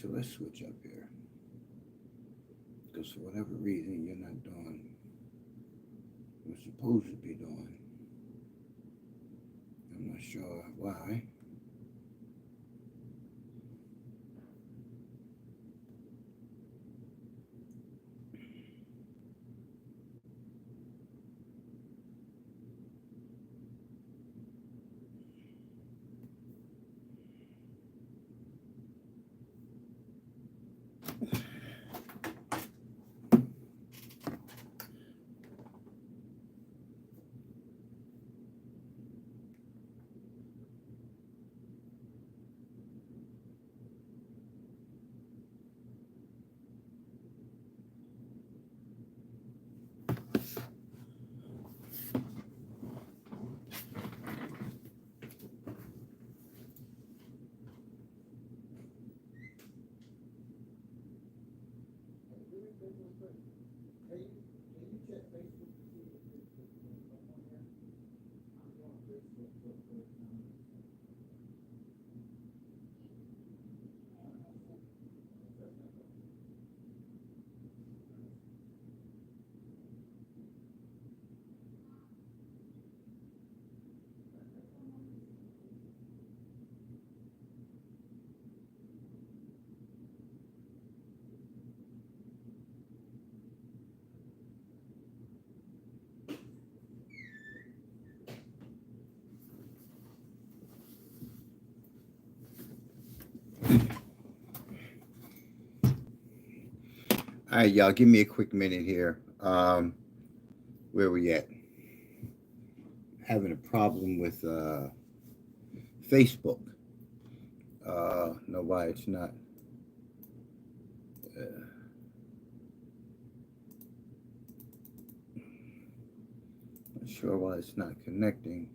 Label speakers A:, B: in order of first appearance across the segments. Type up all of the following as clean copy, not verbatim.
A: so let's switch up here. Because for whatever reason, you're not doing what you're supposed to be doing. I'm not sure why. All right, y'all, give me a quick minute here. Where we at? Having a problem with Facebook. Know why it's not. Uh, Not sure why it's not connecting.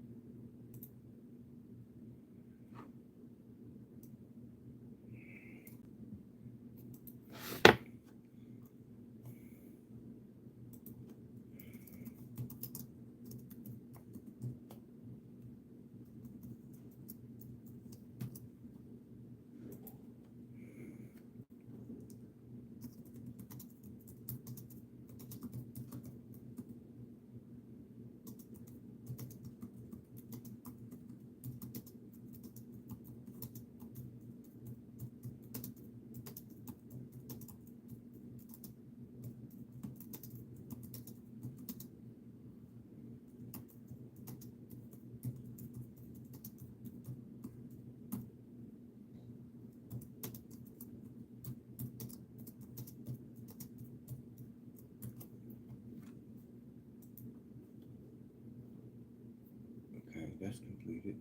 A: Okay, that's completed.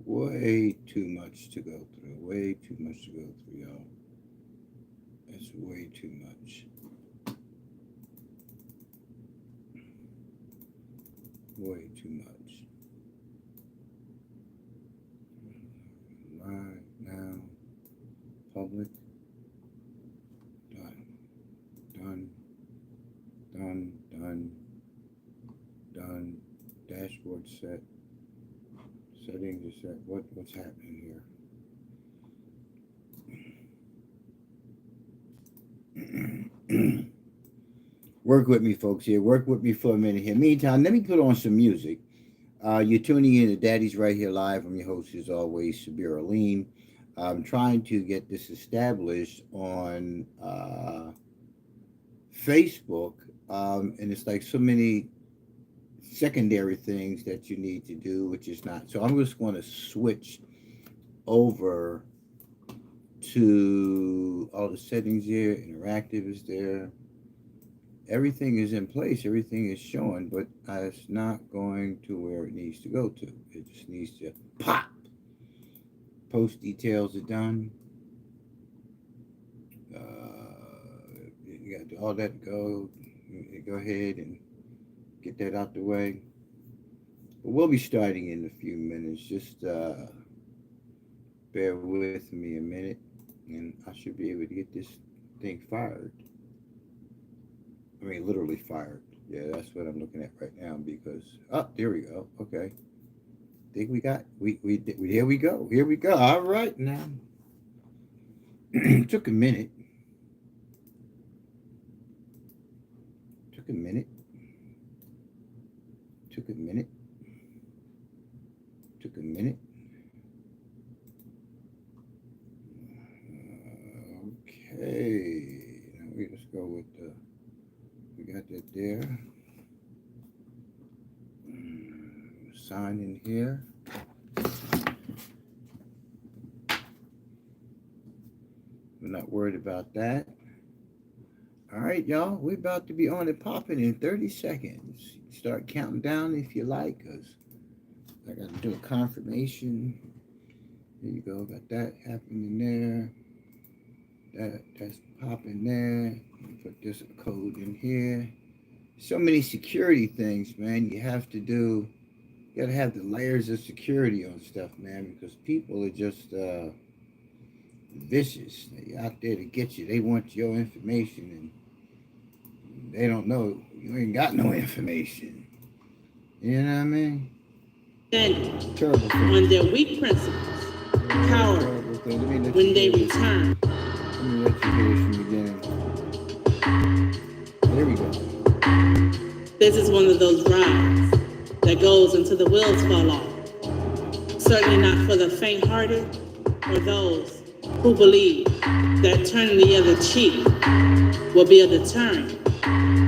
A: Way too much to go through. Way too much to go through, y'all. It's way too much. Way too much. Right now, public, done, done, done, done, done. Dashboard set. Settings are set. What's happening here? Work with me, folks. Here, work with me for a minute here. Meantime, let me put on some music. You're tuning in to Daddy's Right Here Live. I'm your host, as always, Sabir Alim. I'm trying to get this established on Facebook, and it's like so many secondary things that you need to do, which is not. So I'm just going to switch over to all the settings here. Interactive is there. Everything is in place. Everything is showing, but it's not going to where it needs to go to. It just needs to pop. Post details are done. You got to all that go. Go ahead and get that out the way. But we'll be starting in a few minutes. Just bear with me a minute, and I should be able to get this thing fired. I mean, literally fired. Yeah, that's what I'm looking at right now because there we go. Okay, think we got we here we go. Here we go. All right now. Took a minute. Took a minute. Took a minute. Took a minute. Okay. Now we just go with the. We got that there. Sign in here. We're not worried about that. All right, y'all. We're about to be on and popping in 30 seconds. Start counting down if you like, because I got to do a confirmation. There you go. Got that happening there. That's popping there. Put this code in here. So many security things, man. You have to do. You got to have the layers of security on stuff, man, because people are just vicious. They're out there to get you. They want your information, and they don't know you ain't got no information. You know what I mean?
B: And
A: Terrible thing.
B: on their weak principles, coward when they return.
A: Let me let you hear this from the beginning. There we go.
B: This is one of those rides that goes until the wheels fall off. Certainly not for the faint-hearted or those who believe that turning the other cheek will be a deterrent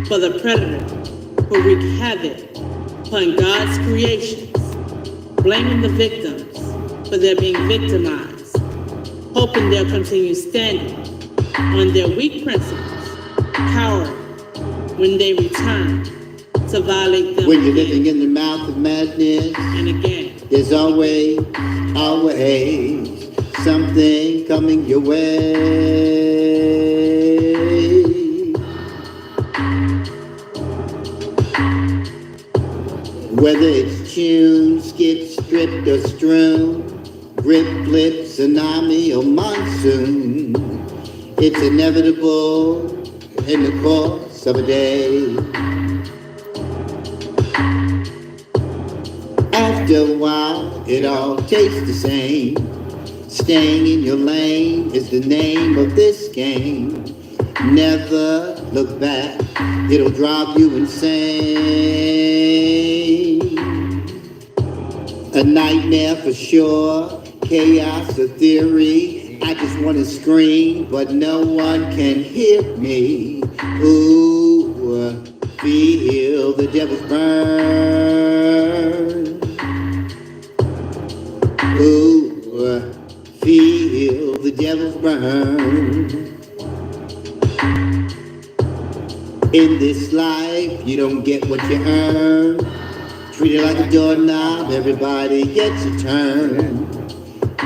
B: for the predator who wreak havoc upon God's creations, blaming the victims for their being victimized, hoping they'll continue standing on their weak principles, coward when they return to violate them.
C: When you're living in the mouth of madness,
B: and again,
C: there's always something coming your way. Whether it's tuned, skip, stripped, or strewn, grip, flip, tsunami, or monsoon, it's inevitable in the course of a day. After a while, it all tastes the same. Staying in your lane is the name of this game. Never look back, it'll drive you insane. A nightmare for sure, chaos or theory. I just want to scream, but no one can hear me. Ooh, feel the devil's burn. Ooh, feel the devil's burn. In this life, you don't get what you earn. Treat it like a doorknob, everybody gets a turn.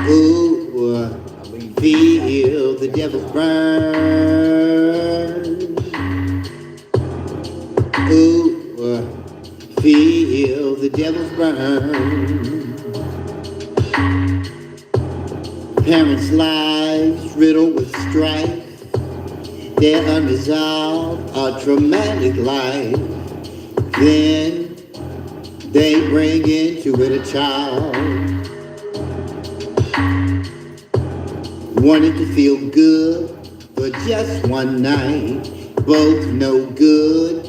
C: Ooh, feel the devil's burn. Ooh, feel the devil's burn. Parents' lives riddled with strife, their unresolved or traumatic life. Then they bring into it a child, wanting to feel good for just one night. Both no good,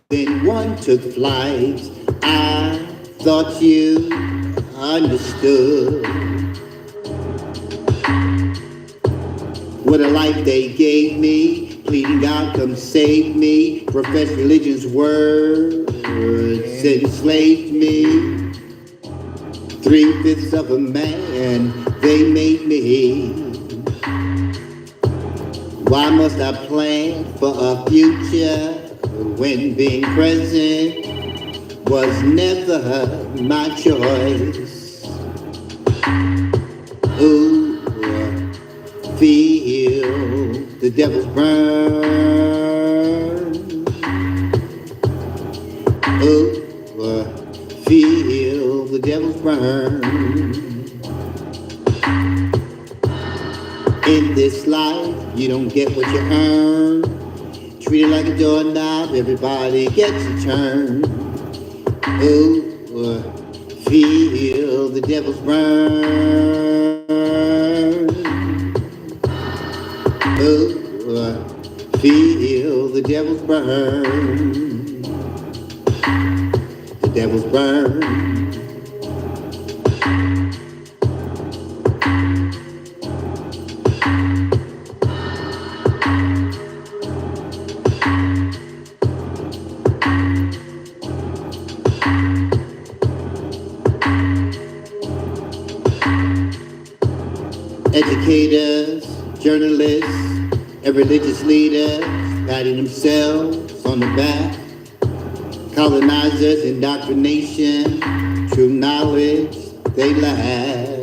C: then one took flight. I thought you understood. What a life they gave me, pleading God come save me. Professed religion's words enslaved me. 3/5 of a man, they made me. Why must I plan for a future when being present was never my choice? Ooh, feel the devil's burn. Oh, feel the devil's burn. In this life, you don't get what you earn. treat it like a doorknob, everybody gets a turn. Ooh, feel the devil's burn. Ooh, feel the devil's burn. The devil's burn. Educators, journalists, and religious leaders patting themselves on the back. Colonizers, indoctrination, true knowledge they lack.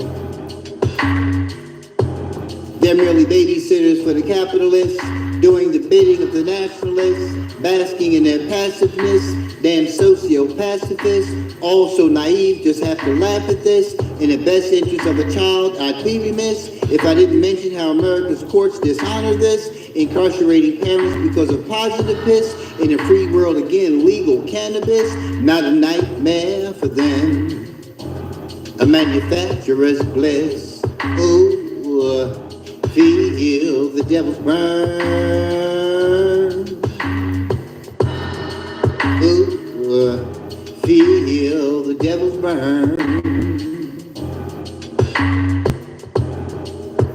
C: They're merely babysitters for the capitalists, doing the bidding of the nationalists, basking in their passiveness. Damn socio-pacifists, all so naive, just have to laugh at this. In the best interest of a child, I'd be remiss if I didn't mention how America's courts dishonor this, incarcerating parents because of positive piss. In a free world, again, legal cannabis, not a nightmare for them. A manufacturer's bliss. Ooh, feel the devil's burn. Ooh, feel the devil's burn.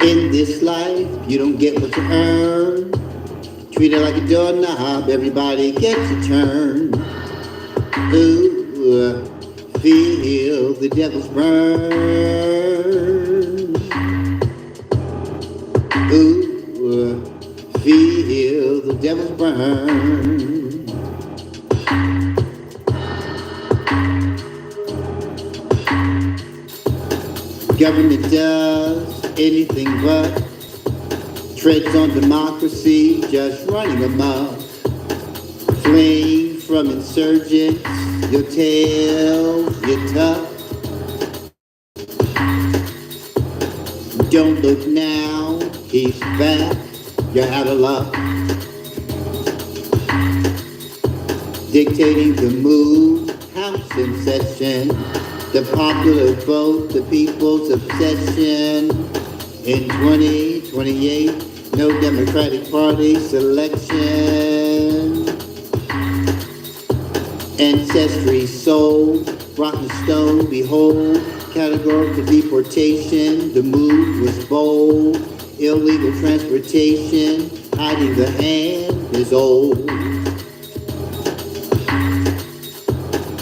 C: In this life, you don't get what you earn. Treat it like a doorknob, everybody gets a turn. Ooh, feel the devil's burn. Ooh, feel the devil's burn. Government does anything but treads on democracy, just running amok. Fleeing from insurgents, your tail, your tuck. Don't look now, he's back, you're out of luck. Dictating the mood, house in session. The popular vote, the people's obsession. In 2028, no Democratic Party selection. Ancestry sold, rotten stone, behold. Categorical deportation, the move was bold. Illegal transportation, hiding the hand is old.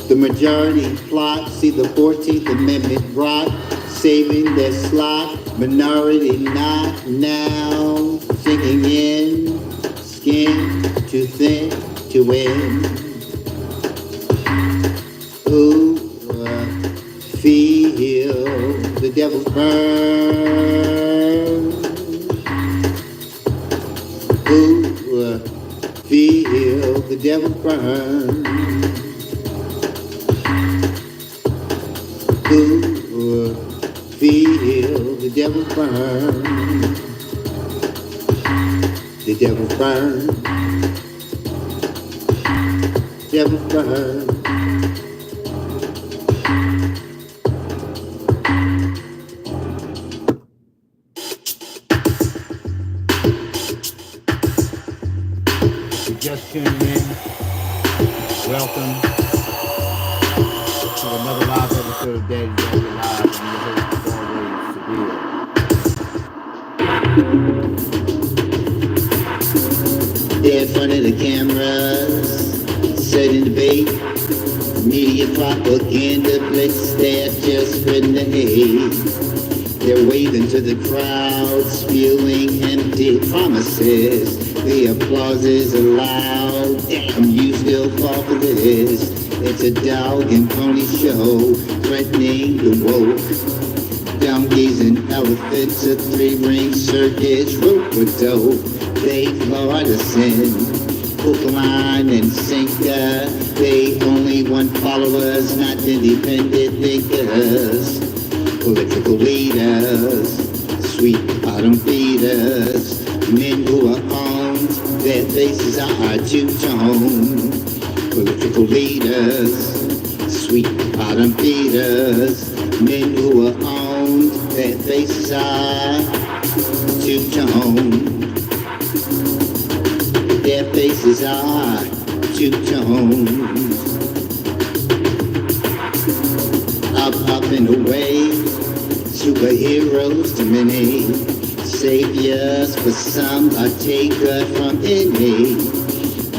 C: The majority plot, see the 14th Amendment rot, saving their slot, minority not now, sinking in, skin too thin to win. Ooh, feel the devil's burn. Ooh, feel the devil's burn. Ooh, feel the devil's burn. The devil's burn. Devil's burn. If you're just tuning in, welcome to another live episode of Daddy's Daddy Live. I'm your host, as always, Sabir. They're in front of the cameras, setting the bait. Media propaganda blitz, they're just spreading the hate. They're waving to the crowd, spewing empty promises. The applause is loud. Damn, you still fall for this. It's a dog and pony show, threatening the woke. Donkeys and elephants, a three-ring circus, rope with dope. They've lured us in, hook, line, and sinker. They only want followers, not independent thinkers. Political leaders, sweet bottom feeders, men who are on their faces are two-tone. Political leaders, sweet bottom feeders, men who are owned, their faces are two-tone. Their faces are two-tone. Up and away, superheroes to many, saviors for some, a taker from any.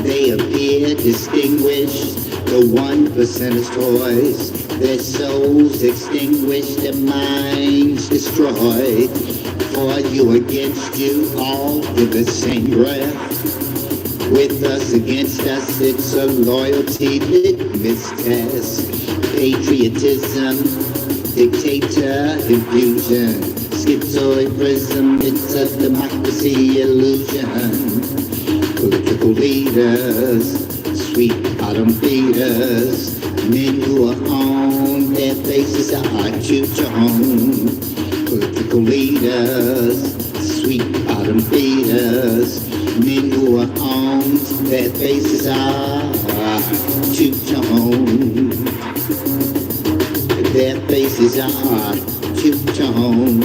C: They appear distinguished, the 1%'ers toys, their souls extinguished, their minds destroyed. For you against you, all give the same breath. With us against us, it's a loyalty litmus test. Patriotism, dictator infusion, schizoid prism, it's a democracy illusion. Political leaders, sweet bottom feeders, men who are on, their faces are two-tone. Political leaders, sweet bottom feeders, men who are on, their faces are two-tone. Their faces are two-tone.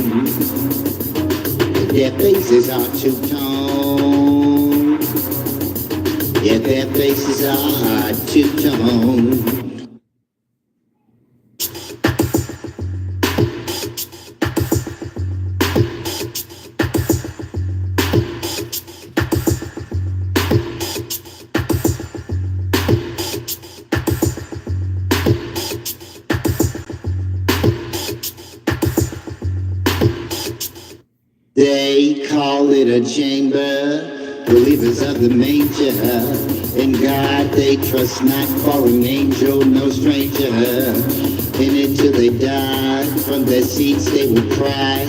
C: Their faces are two-tone. Yeah, their faces are two-tone. They call it a chamber, believers of the manger. In God they trust not, fallen angel, no stranger. In it till they die, from their seats they will cry.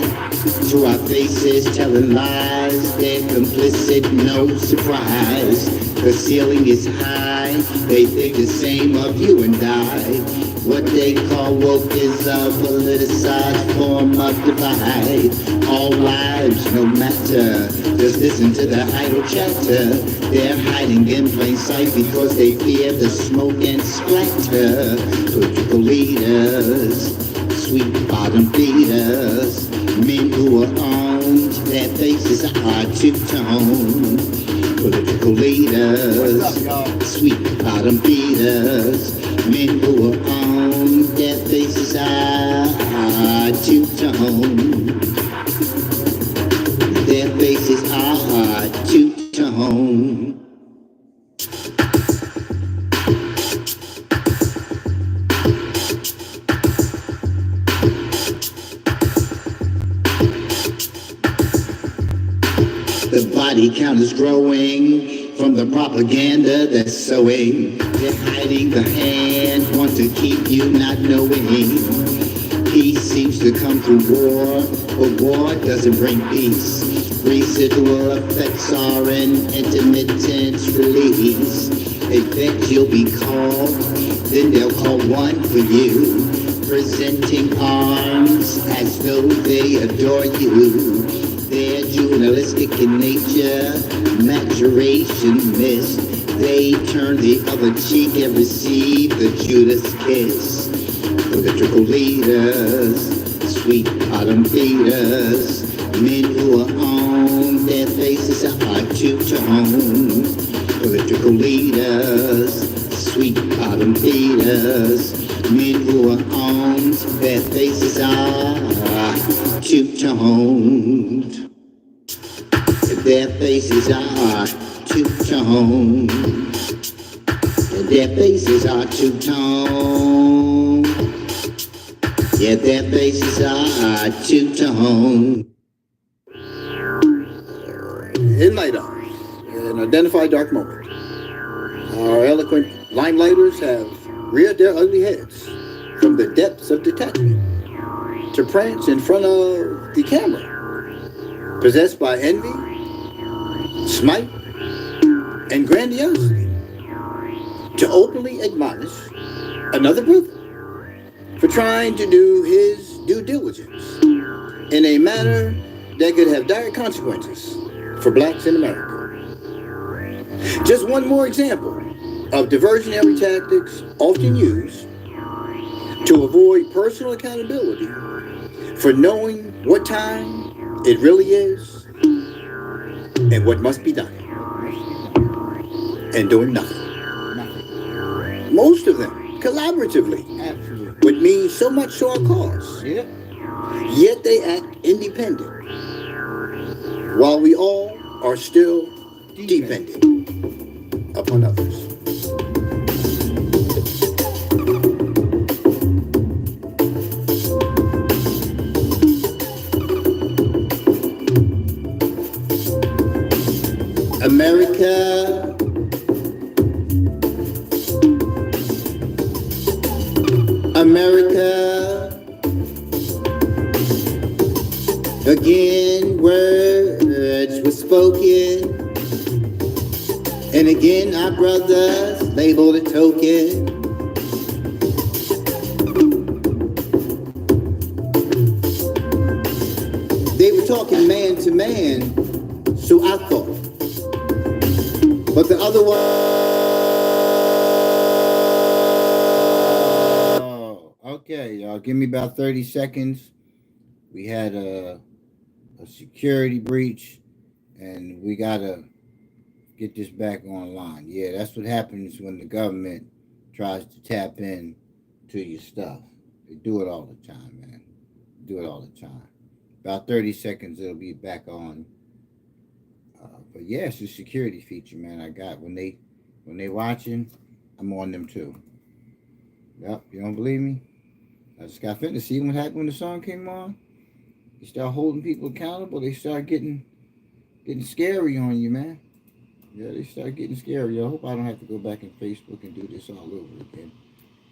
C: To our faces telling lies, they're complicit, no surprise. The ceiling is high, they think the same of you and I. What they call woke is a politicized form of divide. All lives, no matter, just listen to the idle chatter. They're hiding in plain sight because they fear the smoke and splatter. Political leaders, sweet bottom feeders, men who are owned, their faces are two-tone. Political leaders, sweet bottom feeders, men who are on, their faces are two-tone. Their faces are two-tone. The body count is growing from the propaganda that's sowing. They're hiding the hand, want to keep you not knowing. Peace seems to come through war, but war doesn't bring peace. Residual effects are an intermittent release. They bet you'll be called, then they'll call one for you. Presenting arms as though they adore you. They're journalistic in nature, maturation missed. They turn the other cheek and receive the Judas kiss. Political leaders, sweet bottom feeders, men who are on, their faces are two-tone. Political leaders, sweet bottom feeders, men who are on, their faces are two-toned. Their faces are two-toned. Their faces are two-toned. Yeah, their faces are two-toned.
A: In light hours, an identified dark moment, our eloquent limelighters have reared their ugly heads from the depths of detachment to prance in front of the camera, possessed by envy, smite, and grandiosity, to openly admonish another brother for trying to do his due diligence in a manner that could have dire consequences for blacks in America. Just one more example of diversionary tactics often used to avoid personal accountability for knowing what time it really is and what must be done, and doing nothing. Most of them collaboratively. Absolutely. Would mean so much to our cause. Yeah. Yet they act independent, while we all are still dependent upon others. America, America, again words were spoken, and again our brothers labeled a token. They were talking man to man, so I thought. But the other one. Oh, okay, y'all. Give me about 30 seconds. We had a security breach, and we got to get this back online. Yeah, that's what happens when the government tries to tap in to your stuff. They do it all the time, man. Do it all the time. About 30 seconds, it'll be back on. But yeah, it's a security feature, man. I got when they watching, I'm on them too. Yep, you don't believe me? I just got finished. See what happened when the song came on? You start holding people accountable, they start getting scary on you, man. Yeah, they start getting scary. I hope I don't have to go back in Facebook and do this all over again.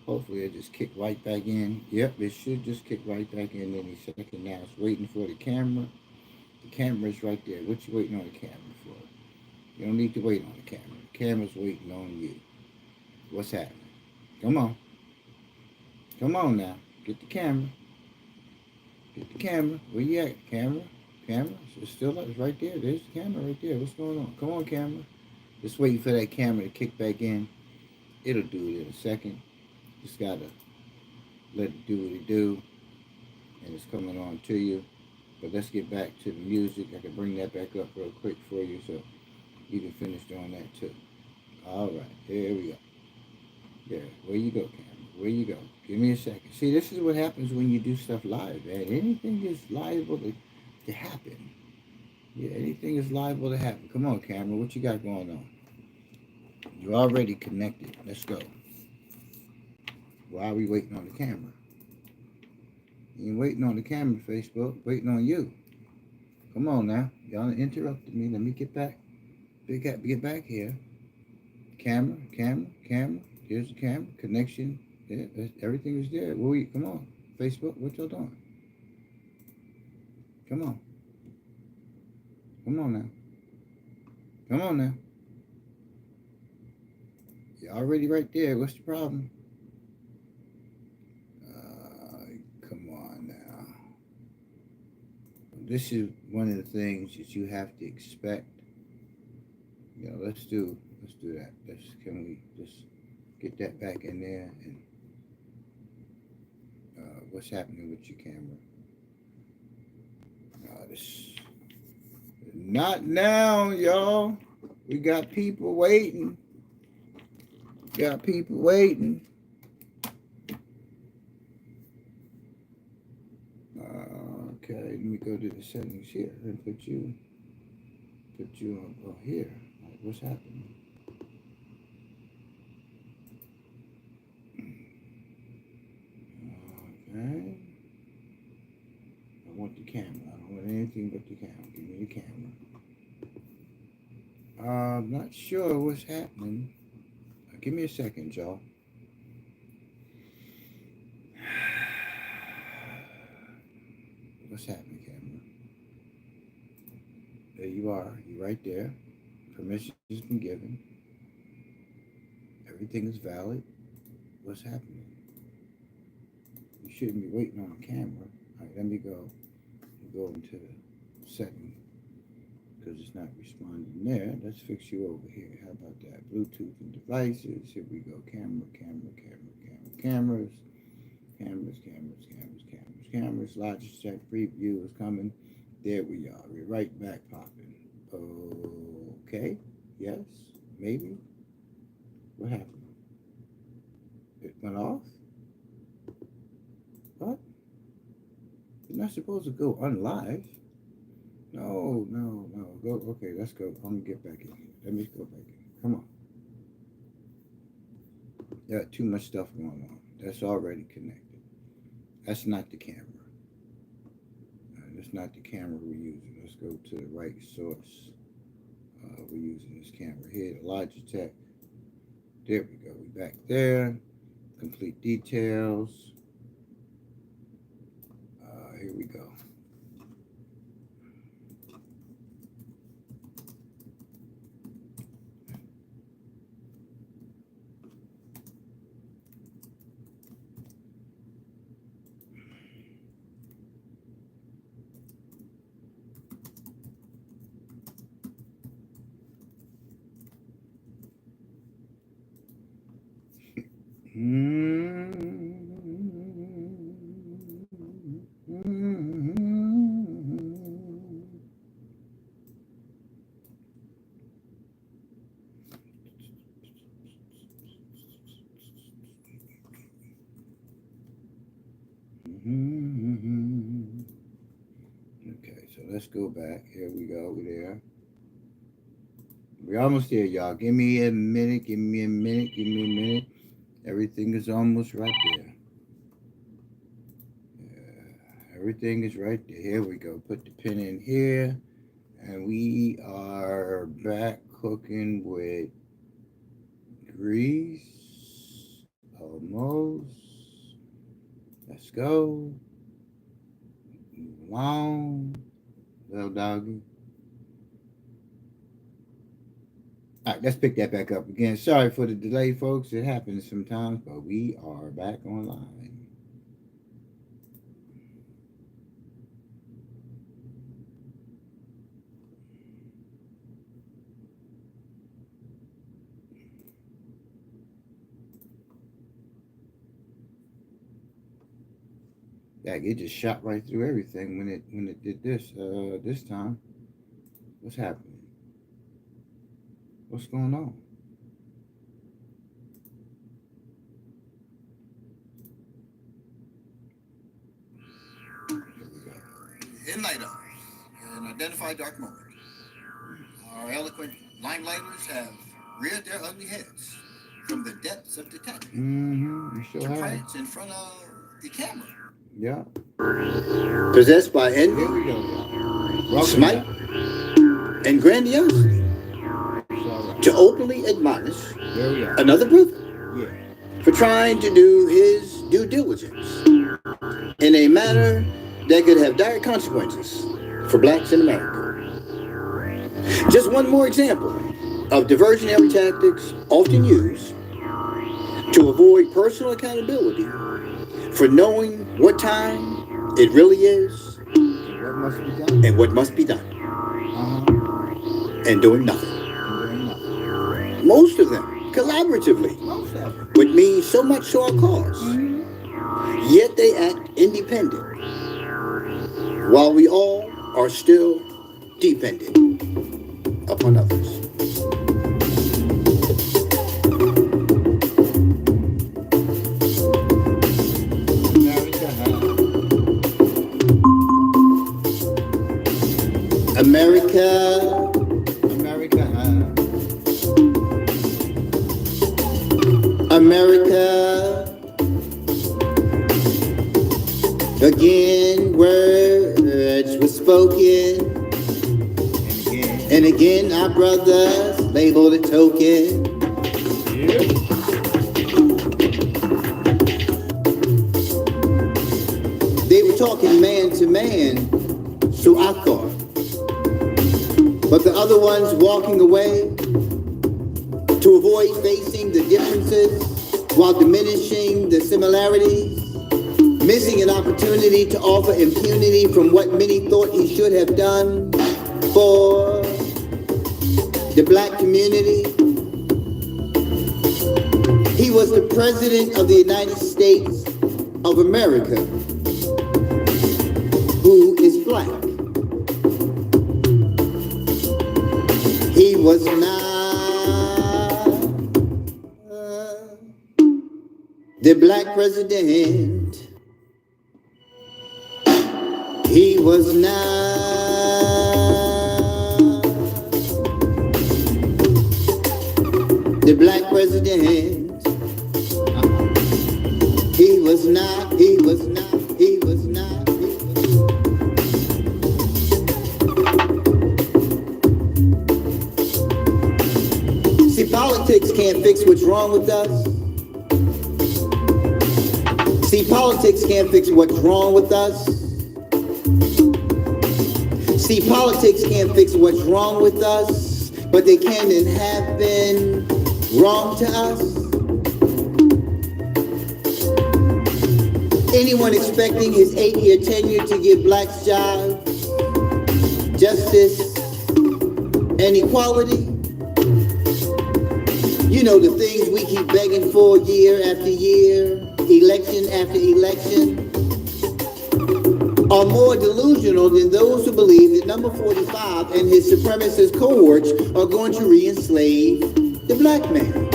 A: Hopefully it just kick right back in. Yep, it should just kick right back in any second now. It's waiting for the camera. The camera's right there. What you waiting on the camera for? You don't need to wait on the camera. The camera's waiting on you. What's happening? Come on. Come on now. Get the camera. Get the camera. Where you at? Camera? Camera? It's still up. It's right there. There's the camera right there. What's going on? Come on, camera. Just waiting for that camera to kick back in. It'll do it in a second. Just gotta let it do what it do. And it's coming on to you. But let's get back to the music. I can bring that back up real quick for you so you can finish doing that too. All right, here we go. There, where you go, camera? Where you go? Give me a second. See, this is what happens when you do stuff live, man. Anything is liable to happen. Yeah, anything is liable to happen. Come on, camera. What you got going on? You're already connected. Let's go. Why are we waiting on the camera? You ain't waiting on the camera, Facebook. Waiting on you. Come on now. Y'all interrupted me. Let me get back. Get back here. Camera. Here's the camera. Connection. Yeah, everything is there. Come on. Facebook, what y'all doing? Come on. Come on now. Come on now. You're already right there. What's the problem? Come on now. This is one of the things that you have to expect. You know, let's do that. Can we just get that back in there? And what's happening with your camera? Not now, y'all. We got people waiting. Okay, let me go to the settings here and put you on here. Like, what's happening? Okay. I want the camera. I don't want anything but the camera. Give me the camera. I'm not sure what's happening. Give me a second, y'all. What's happening, camera? There you are. You're right there. Permission has been given. Everything is valid. What's happening? You shouldn't be waiting on the camera. All right, let me go into the setting because because it's not responding there. Let's fix you over here. How about that? Bluetooth and devices. Here we go. Cameras. Logitech preview is coming. There we are. We're right back popping. Okay. Yes. Maybe. What happened? It went off? What? You're not supposed to go unlive. No. Go. Okay, let's go. I'm gonna get back in here. Let me go back in. Come on. Got too much stuff going on. That's already connected. That's not the camera. That's not the camera we're using. Let's go to the right source. We're using this camera here, the Logitech. There we go. We're back there. Complete details. Here we go. Okay, so let's go back. Here we go. We're there. We're almost there, y'all. Give me a minute. Everything is almost right there. Yeah, everything is right there. Here we go. Put the pin in here. And we are back cooking with grease. Almost. Let's go. Move along. Little doggy. All right, let's pick that back up again. Sorry for the delay, folks. It happens sometimes, but we are back online. It just shot right through everything when it did this this time. What's happening? What's going on?
D: Enlighten and identify dark moment. Our eloquent limelighters have reared their ugly heads from the depths of detection
A: You
D: to
A: sure have.
D: prance in front of the camera.
A: Yeah.
C: Possessed by
A: Here
C: envy,
A: we go, y'all. Welcome
C: smite,
A: back.
C: and grandiosity
A: It's all right.
C: to openly admonish
A: There we are.
C: another brother
A: Yeah.
C: for trying to do his due diligence in a manner that could have dire consequences for blacks in America. Just one more example of diversionary tactics often used to avoid personal accountability for knowing what time it really is
A: What must be done?
C: and what must be done, and doing nothing. Most of them, collaboratively,
A: Most of them.
C: would mean so much to our cause, yet they act independent, while we all are still dependent upon others. America, America, again words were spoken, and again our brothers labeled a token. They were talking man to man, so I thought. But the other ones walking away to avoid facing the differences while diminishing the similarities, missing an opportunity to offer impunity from what many thought he should have done for the black community. He was the president of the United States of America, who is black. He was not the black president. He was not the black president. He was not, he was not, he was not. See, politics can't fix what's wrong with us. See, politics can't fix what's wrong with us. See, politics can't fix what's wrong with us, but they can and have been wrong to us. Anyone expecting his 8-year tenure to give blacks jobs, justice, and equality? You know, the things we keep begging for year after year, election after election, are more delusional than those who believe that number 45 and his supremacist cohorts are going to re-enslave the black man.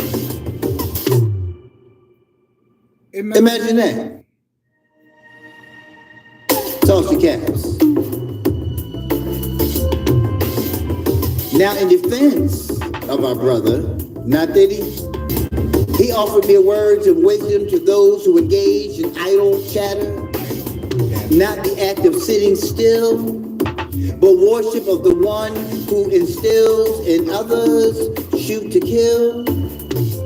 C: Imagine that. Toss your caps. Now, in defense of our brother, not that he offered me words of wisdom to those who engage in idle chatter, not the act of sitting still, but worship of the one who instills in others, shoot to kill.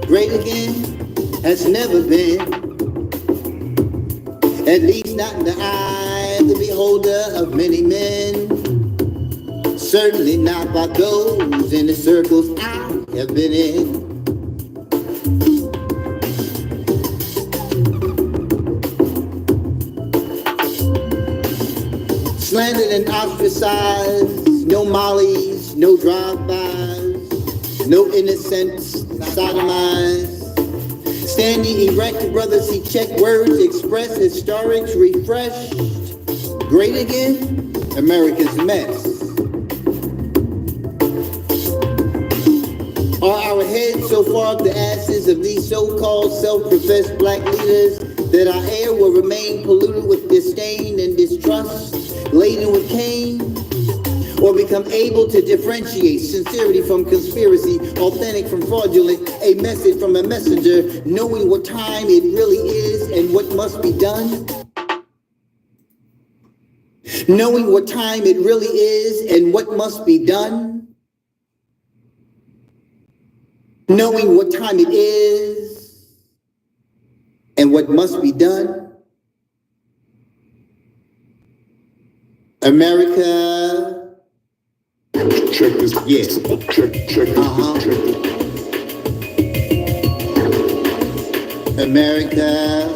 C: Great again has never been, at least not in the eye of the beholder of many men. Certainly not by those in the circles I have been in. Slandered and ostracized, no mollies, no drive-bys, no innocents sodomized. Standing erect, brothers, he checked words, expressed historics, refreshed. Great again, America's mess. Are our heads so far up the asses of these so-called self-professed black leaders that our air will remain polluted with disdain and distrust, laden with Cain, or become able to differentiate sincerity from conspiracy, authentic from fraudulent, a message from a messenger, knowing what time it really is and what must be done? Knowing what time it really is and what must be done? Knowing what time it is and what must be done? America.
E: Check this.
C: Yes.
E: Check this.
C: America.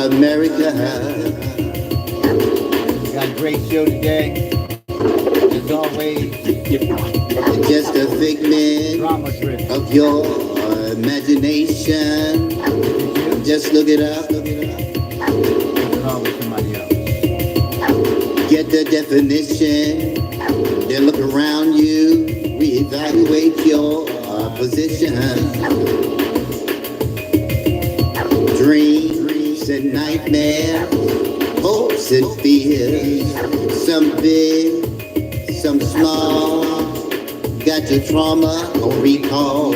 C: America.
A: We got a great show today. As always,
C: Just a figment
A: drama driven.
C: of your imagination. Just look it up.
A: Call with somebody else.
C: Get the definition. Then look around you. Reevaluate your position. Dreams and nightmares, hopes and fears. Some big, some small. Got your trauma on recall.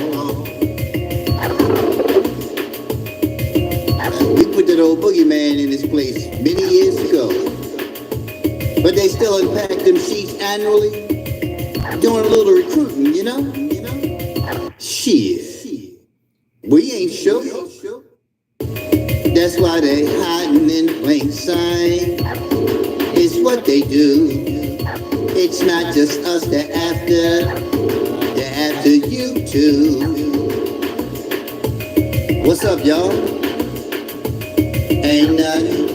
C: We put that old boogeyman in his place many years ago. But they still unpack them sheets annually. Doing a little recruiting, you know? Shit. We ain't sure. That's why they hiding in plain sight. It's what they do. It's not just us that after. They're after you too. What's up, y'all? Ain't nothing.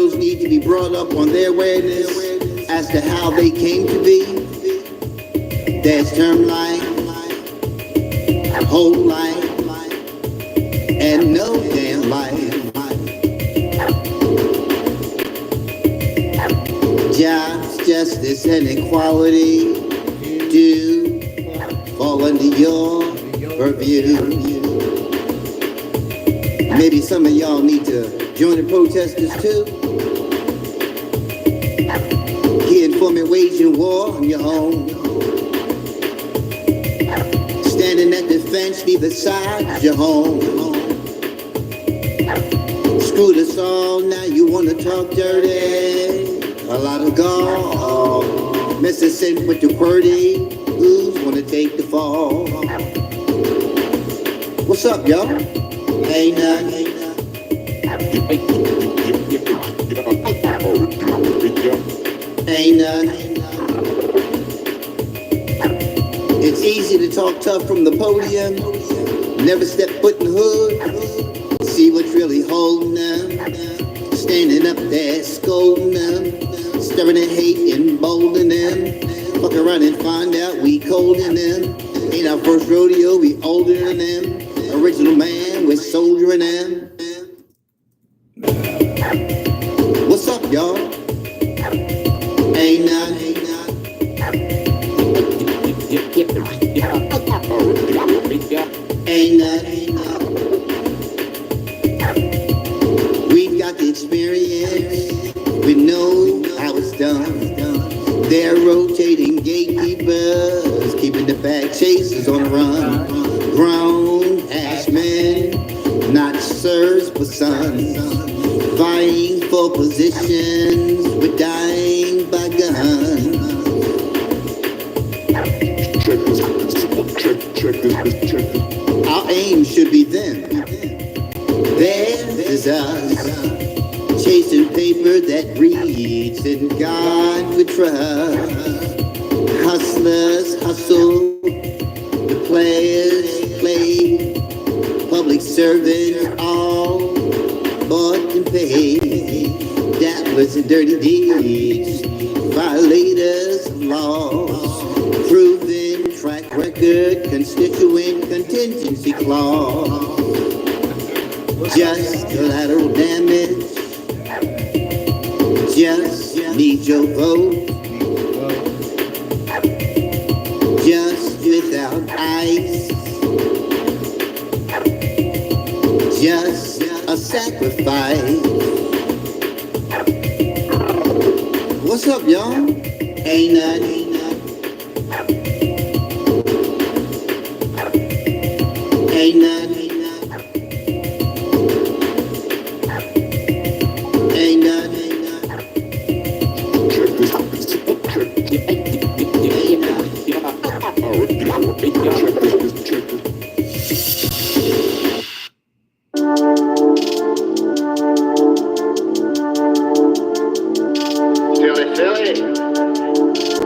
C: Negroes need to be brought up on their awareness as to how they came to be. There's term life, whole life, and no damn life. Jobs, justice, and equality do fall under your purview. Maybe some of y'all need to join the protesters too. Get informant waging war on your own. Standing at the fence, neither side your home. Screwed us all, now you wanna talk dirty. A lot of gall, Mr. Sin with the QWERTY. Who's gonna take the fall? What's up, y'all? Ain't nothing. Ain't nothing. It's easy to talk tough from the podium. Never step foot in the hood. See what's really holding them. Standing up there, scolding them. Stirring and hate and bolding them. Fuck around and find out we colding them. Ain't our first rodeo, we older than them. Original man, we're soldiering them. What's up, y'all? Ain't nothing. Ain't nothing. We've got the experience. We know how it's done. They're rotating gatekeepers, keeping the bag chasers on the run. Grown ass men, not sirs but sons, vying for positions, we're dying by guns.
E: Check this.
C: Our aim should be them. Theirs is us. Chasing paper that reads, in God we trust. Hustlers hustle, the players play. Public servants all bought and paid. Dabblers in dirty deeds, violators of laws. Proven track record, constituent contingency clause. Just collateral damage. Just need your vote. Just without ice. Just a sacrifice. What's up, y'all? Ain't nothing. Ain't nothing.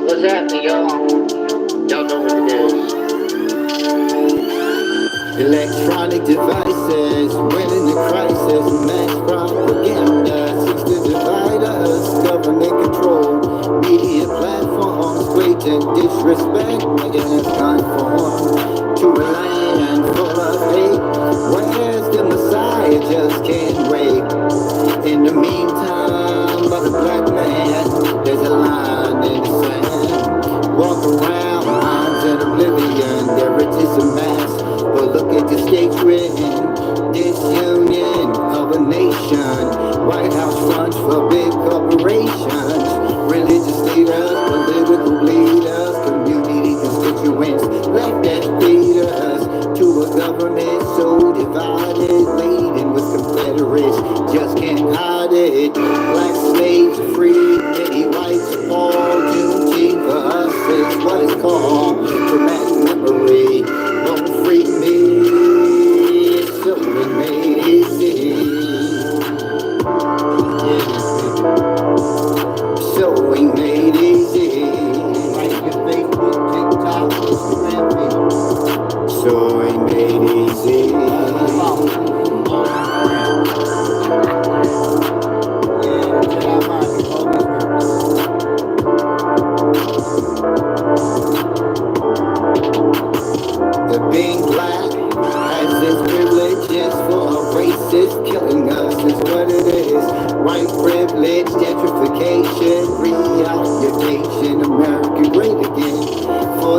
C: What's happening, y'all? Y'all know what it is. Electronic devices, winning the crisis, mass propaganda seeks to divide us, government control, media platforms, blatant disrespect, making us conform to a land full of hate. Where's the Messiah? Just can't wait. In the meantime, by the black man, there's a line in the sand. Walk around, minds in oblivion, their riches amassed. But look at the states written, disunion of a nation. White House funds for big corporations. Religious leaders, political leaders, community constituents. Let that lead us to a government so divided, laden with Confederates. Just can't hide it. Black slaves are free, many whites fall. Juneteenth for us is what it's called. Traumatic memory won't free me, so it made easy. Yeah. So we made easy. Like your Facebook, TikTok, Instagram. So we made easy. Yeah.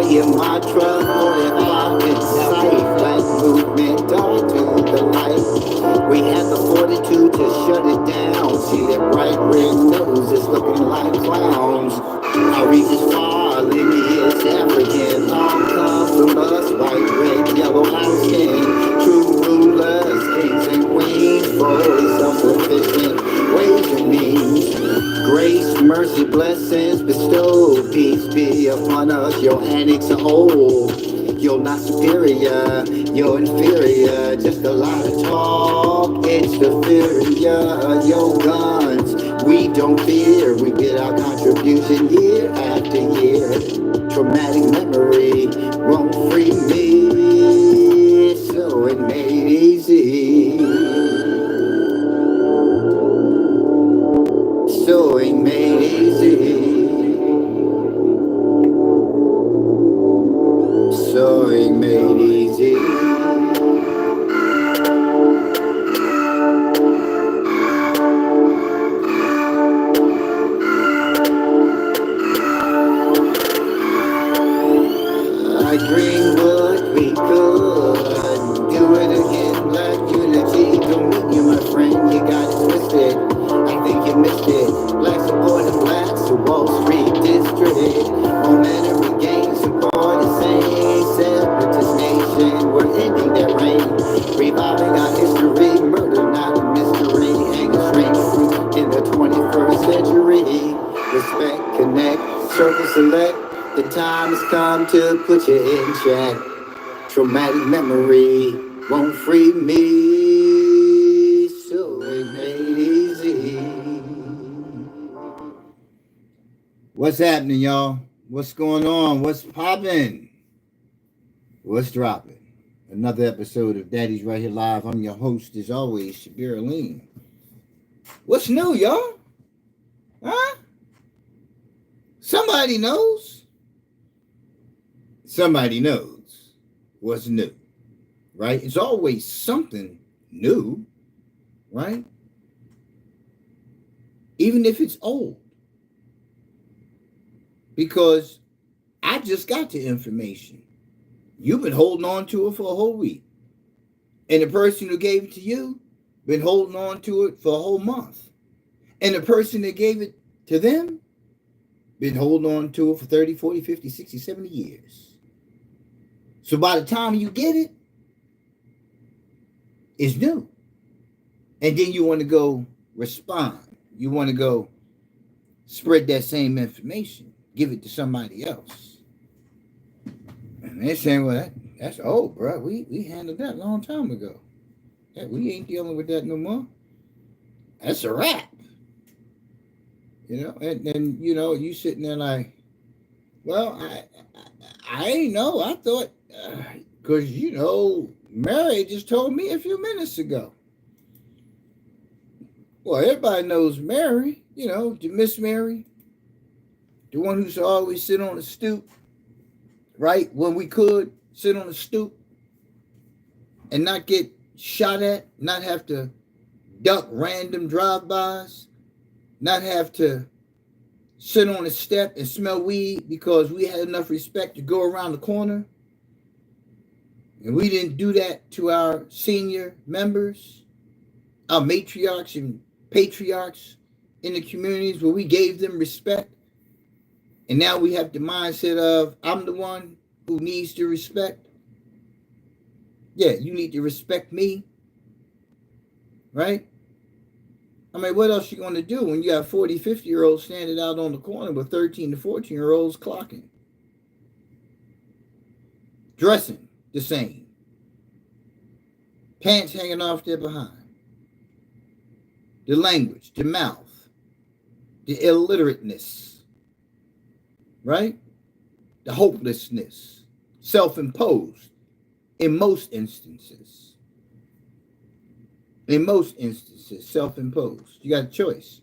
C: Me and my truck, 45 in sight. Black movement, all to the light. We had the fortitude to shut it down. See that bright red nose is looking like clowns. Our reach is far, lineage African. All come from us, white, red, yellow, light skin. True rulers, kings and queens, fully self-sufficient ways and means. Grace, mercy, blessings bestowed. Peace be upon us. Your annex are old. You're not superior, you're inferior. Just a lot of talk, it's inferior. Your guns, we don't fear. We get our contribution year after year. Traumatic memory won't free me, so it made easy. So it made easy. So it made easy. I dream what we could do it again. Black unity, don't meet you, my friend. You got it twisted. I think you missed it. Black supporting blacks to Wall Street district. Momentum regained support the same. Separatist nation, we're ending that reign. Reviving our history, murder not a mystery. Anger strange fruit in the 21st century. Respect, connect, circle select. The time has come to put you in check. Traumatic memory won't free me, so it made easy.
A: What's happening, y'all? What's going on? What's popping? What's dropping? Another episode of Daddy's Right Here Live. I'm your host, as always, Sabir Alim. What's new, y'all? Huh? Somebody knows. Somebody knows what's new, right? It's always something new, right? Even if it's old. Because I just got the information. You've been holding on to it for a whole week. And the person who gave it to you been holding on to it for a whole month. And the person that gave it to them been holding on to it for 30, 40, 50, 60, 70 years. So by the time you get it, it's new. And then you want to go respond. You want to go spread that same information. Give it to somebody else. And they're saying, well, that's old, bro. We handled that a long time ago. Yeah, we ain't dealing with that no more. That's a wrap. You know, and you know, you sitting there like, well, I ain't know. I thought, because, you know, Mary just told me a few minutes ago. Well, everybody knows Mary, you know, the Miss Mary, the one who used to always sit on the stoop, right? When we could sit on the stoop and not get shot at, not have to duck random drive-bys, not have to sit on a step and smell weed because we had enough respect to go around the corner. And we didn't do that to our senior members, our matriarchs and patriarchs in the communities where we gave them respect. And now we have the mindset of, I'm the one who needs to respect. Yeah, you need to respect me. Right? I mean, what else you going to do when you have 40, 50-year-olds standing out on the corner with 13 to 14-year-olds clocking? Dressing the same. Pants hanging off their behind. The language, the mouth, the illiterateness, right? The hopelessness, self-imposed in most instances. In most instances, self-imposed. You got a choice.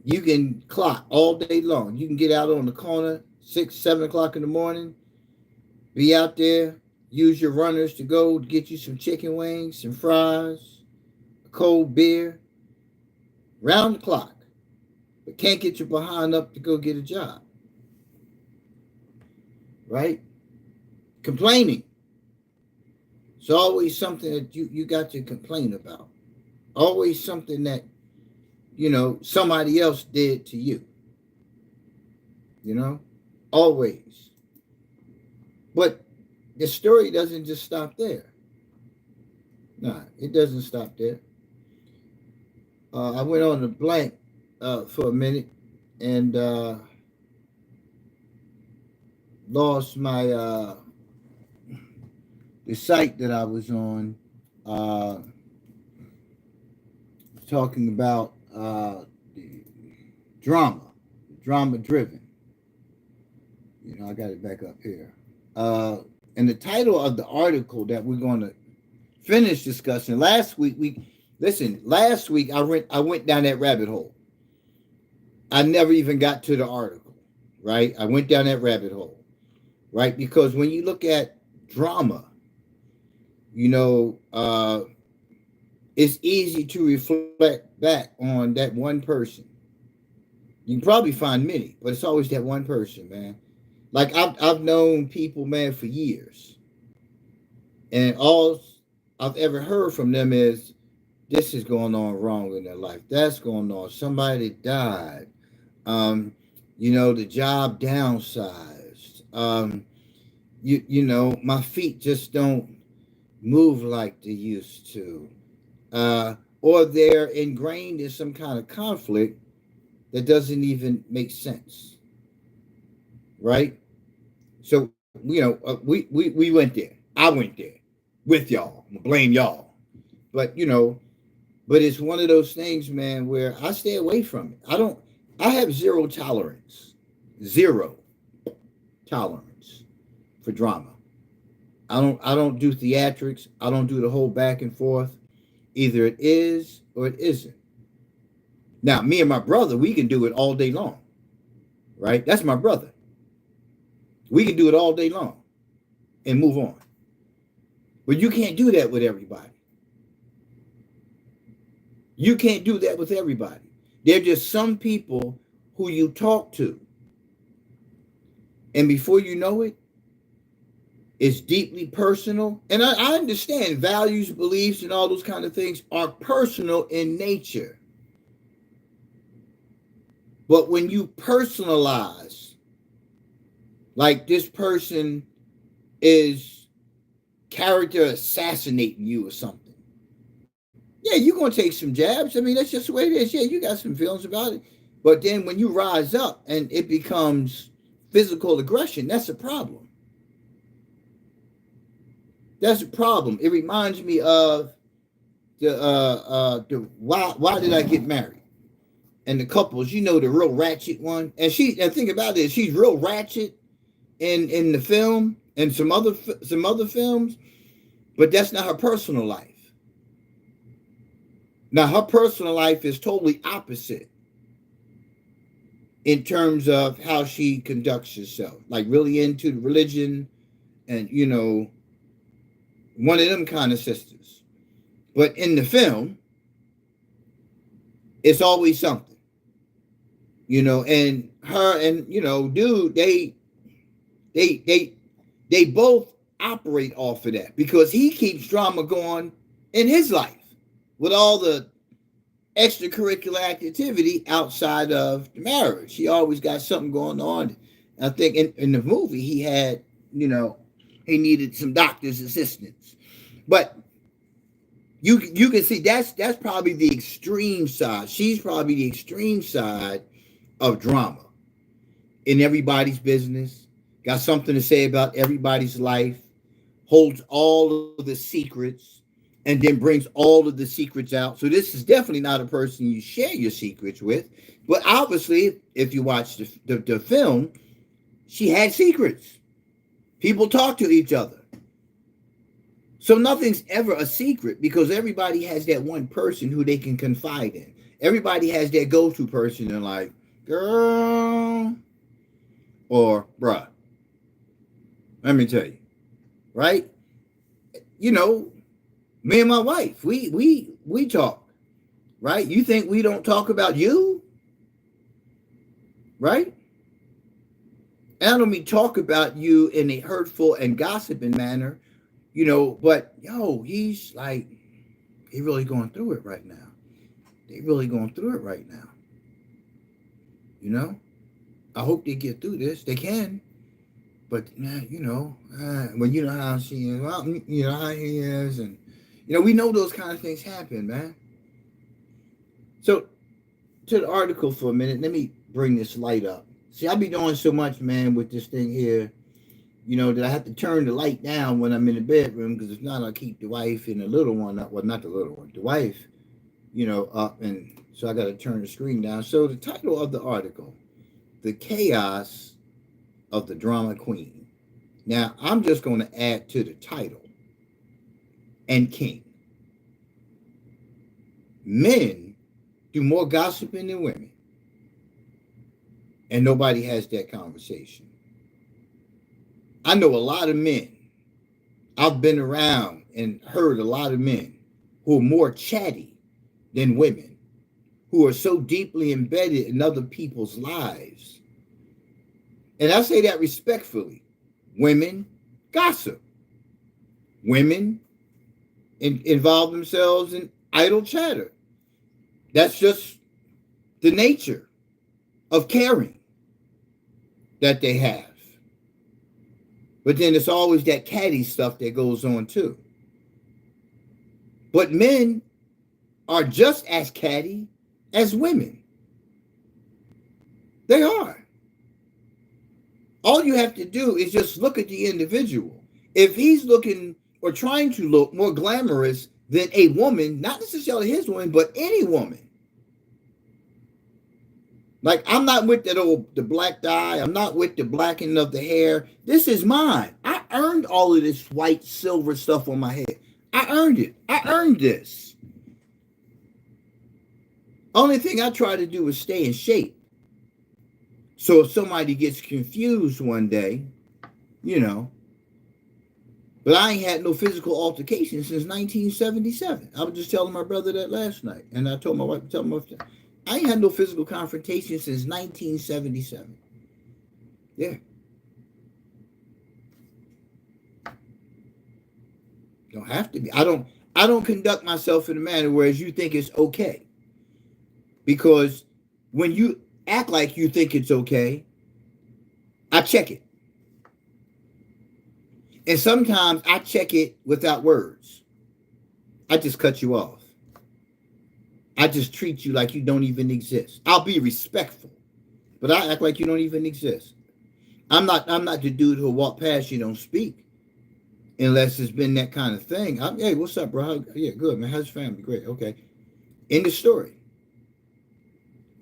A: You can clock all day long. You can get out on the corner, 6, 7 o'clock in the morning, be out there, use your runners to go to get you some chicken wings, some fries, a cold beer, round the clock, but can't get your behind up to go get a job. right? Complaining. It's always something that you got to complain about. Always something that, somebody else did to you. Always. But the story doesn't just stop there. Nah, it doesn't stop there. I went on a blank for a minute and lost my the site that I was on talking about the drama driven. I got it back up here. And the title of the article that we're going to finish discussing last week I went down that rabbit hole. I never even got to the article, right? I went down that rabbit hole, right? Because when you look at drama, it's easy to reflect back on that one person. You can probably find many, but it's always that one person, man. Like I've known people, man, for years, and all I've ever heard from them is this is going on wrong in their life. That's going on. Somebody died. The job downsized. My feet just don't move like they used to. Or they're ingrained in some kind of conflict that doesn't even make sense. Right? So, we went there. I went there with y'all. I'm gonna blame y'all. But, but it's one of those things, man, where I stay away from it. I have zero tolerance for drama. I don't do theatrics. I don't do the whole back and forth. Either it is or it isn't. Now, me and my brother, we can do it all day long, right? That's my brother. We can do it all day long and move on. But you can't do that with everybody. You can't do that with everybody. There are just some people who you talk to, and before you know it, it's deeply personal. And I understand values, beliefs, and all those kind of things are personal in nature. But when you personalize, like this person is character assassinating you or something, yeah, you're going to take some jabs. I mean, that's just the way it is. Yeah, you got some feelings about it. But then when you rise up and it becomes physical aggression, that's a problem. That's a problem. It reminds me of the why did I get married? And the couples, the real ratchet one. And think about it, she's real ratchet in the film and some other films, but that's not her personal life. Now, her personal life is totally opposite in terms of how she conducts herself, like really into the religion and, one of them kind of sisters. But in the film, it's always something, and her and, dude, they both operate off of that because he keeps drama going in his life with all the extracurricular activity outside of the marriage. He always got something going on. I think in the movie he had, he needed some doctor's assistance. But you can see that's probably the extreme side. She's probably the extreme side of drama in everybody's business. Got something to say about everybody's life, holds all of the secrets, and then brings all of the secrets out. So this is definitely not a person you share your secrets with. But obviously, if you watch the film, she had secrets. People talk to each other. So nothing's ever a secret because everybody has that one person who they can confide in. Everybody has that go-to person and like, girl, or bruh, let me tell you, right? Me and my wife, we talk, right? You think we don't talk about you, right? And I don't mean talk about you in a hurtful and gossiping manner, but yo, he's like, he really going through it right now. They really going through it right now. I hope they get through this. They can. But, when you know how she is, well, you know how he is, and, we know those kind of things happen, man. So, to the article for a minute, let me bring this light up. See, I be doing so much, man, with this thing here, that I have to turn the light down when I'm in the bedroom, because if not, I'll keep the wife and the little one up. Well, not the little one, the wife, up, and so I got to turn the screen down. So, the title of the article, The Chaos of the Drama Queen. Now, I'm just going to add to the title and king. Men do more gossiping than women. And nobody has that conversation. I know a lot of men. I've been around and heard a lot of men who are more chatty than women, who are so deeply embedded in other people's lives. And I say that respectfully. Women gossip. Women involve themselves in idle chatter. That's just the nature of caring that they have. But then it's always that catty stuff that goes on too. But men are just as catty as women. They are. All you have to do is just look at the individual. If he's looking or trying to look more glamorous than a woman, not necessarily his woman, but any woman. Like, I'm not with the black dye. I'm not with the blackening of the hair. This is mine. I earned all of this white, silver stuff on my head. I earned it. I earned this. Only thing I try to do is stay in shape. So if somebody gets confused one day, but I ain't had no physical altercation since 1977. I was just telling my brother that last night. And I told my wife, I ain't had no physical confrontation since 1977. Yeah. Don't have to be. I don't conduct myself in a manner whereas you think it's okay. Because when you act like you think it's okay, I check it. And sometimes I check it without words. I just cut you off. I just treat you like you don't even exist. I'll be respectful, but I act like you don't even exist. I'm not the dude who'll walk past you, don't speak, unless it's been that kind of thing. Hey, what's up, bro? Yeah, good, man. How's your family? Great. Okay. End the story.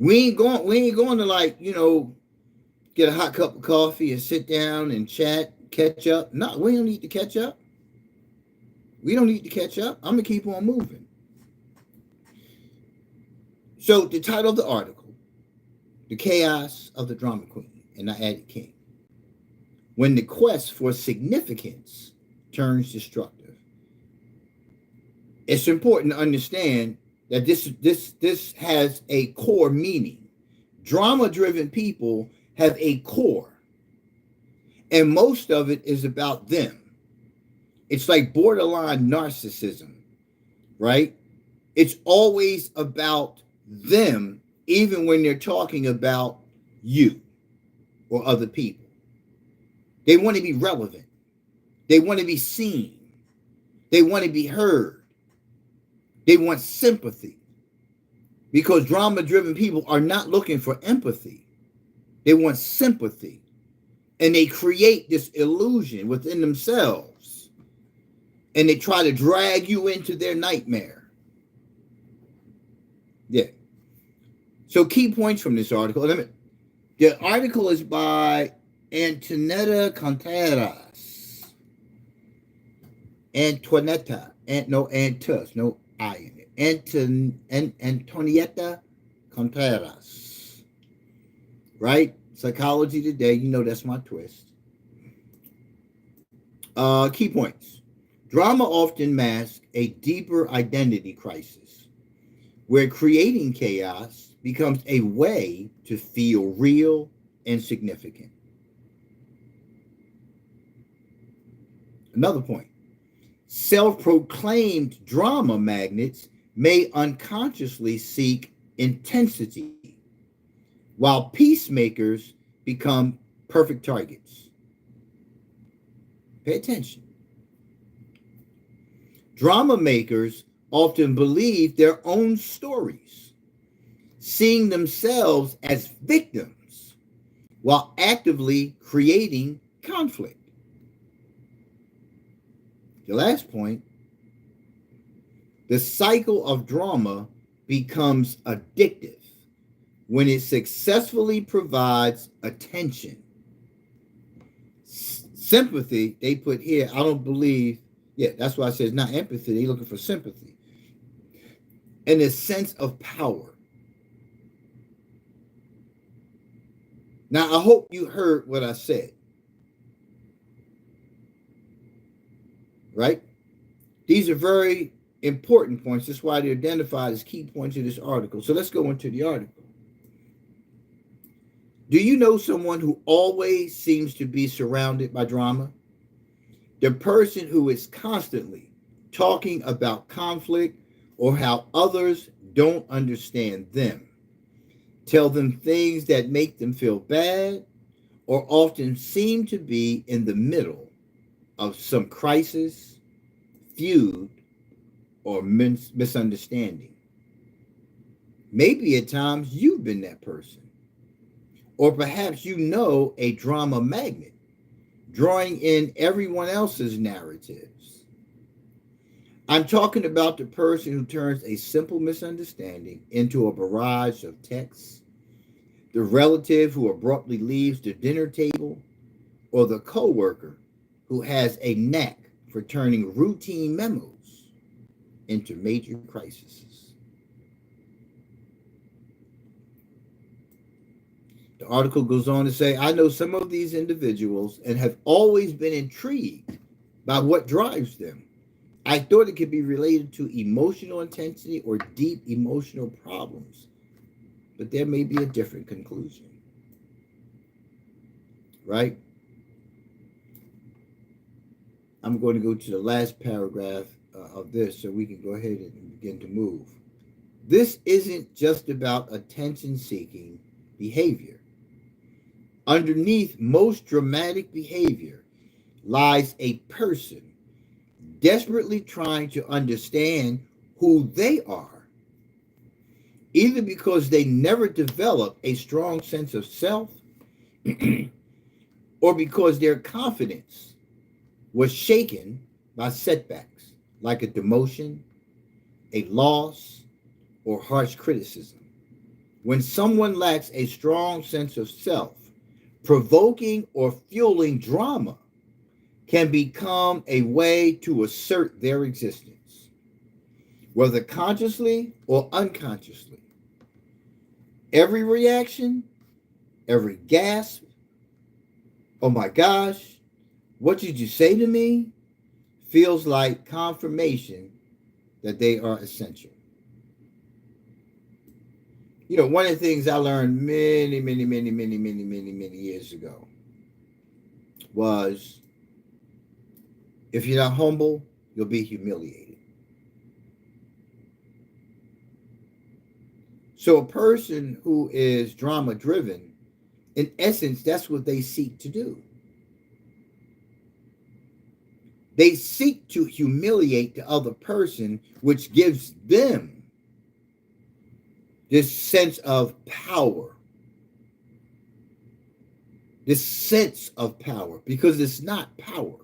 A: We ain't going to like, get a hot cup of coffee and sit down and chat, catch up. No, we don't need to catch up. We don't need to catch up. I'm going to keep on moving. So the title of the article, The Chaos of the Drama Queen, and I added king. When the quest for significance turns destructive. It's important to understand that this has a core meaning. Drama-driven people have a core. And most of it is about them. It's like borderline narcissism, right? It's always about them, even when they're talking about you or other people. They want to be relevant. They want to be seen. They want to be heard. They want sympathy. Because drama-driven people are not looking for empathy. They want sympathy. And they create this illusion within themselves. And they try to drag you into their nightmare. Yeah. So key points from this article. The article is by Antonetta Contreras. Antonietta. Antus. No I in it. Antonietta Contreras. Right? Psychology Today. That's my twist. Key points. Drama often masks a deeper identity crisis, where creating chaos becomes a way to feel real and significant. Another point. Self-proclaimed drama magnets may unconsciously seek intensity, while peacemakers become perfect targets. Pay attention. Drama makers often believe their own stories, seeing themselves as victims while actively creating conflict. The last point, the cycle of drama becomes addictive when it successfully provides attention. Sympathy, they put here, I don't believe, yeah, that's why I said it's not empathy, they're looking for sympathy. And a sense of power. Now, I hope you heard what I said. Right? These are very important points. That's why they're identified as key points in this article. So let's go into the article. Do you know someone who always seems to be surrounded by drama? The person who is constantly talking about conflict or how others don't understand them, tell them things that make them feel bad, or often seem to be in the middle of some crisis, feud, or misunderstanding. Maybe at times you've been that person. Or perhaps you know a drama magnet, drawing in everyone else's narratives. I'm talking about the person who turns a simple misunderstanding into a barrage of texts, the relative who abruptly leaves the dinner table, or the coworker who has a knack for turning routine memos into major crises. The article goes on to say, I know some of these individuals and have always been intrigued by what drives them. I thought it could be related to emotional intensity or deep emotional problems, but there may be a different conclusion. Right? I'm going to go to the last paragraph of this so we can go ahead and begin to move. This isn't just about attention-seeking behavior. Underneath most dramatic behavior lies a person desperately trying to understand who they are, either because they never developed a strong sense of self or because their confidence was shaken by setbacks like a demotion, a loss, or harsh criticism. When someone lacks a strong sense of self, provoking or fueling drama can become a way to assert their existence, whether consciously or unconsciously. Every reaction, every gasp, oh my gosh, what did you say to me? Feels like confirmation that they are essential. You know, one of the things I learned many years ago was if you're not humble, you'll be humiliated. So a person who is drama driven, in essence, that's what they seek to do. They seek to humiliate the other person, which gives them this sense of power. This sense of power, because it's not power,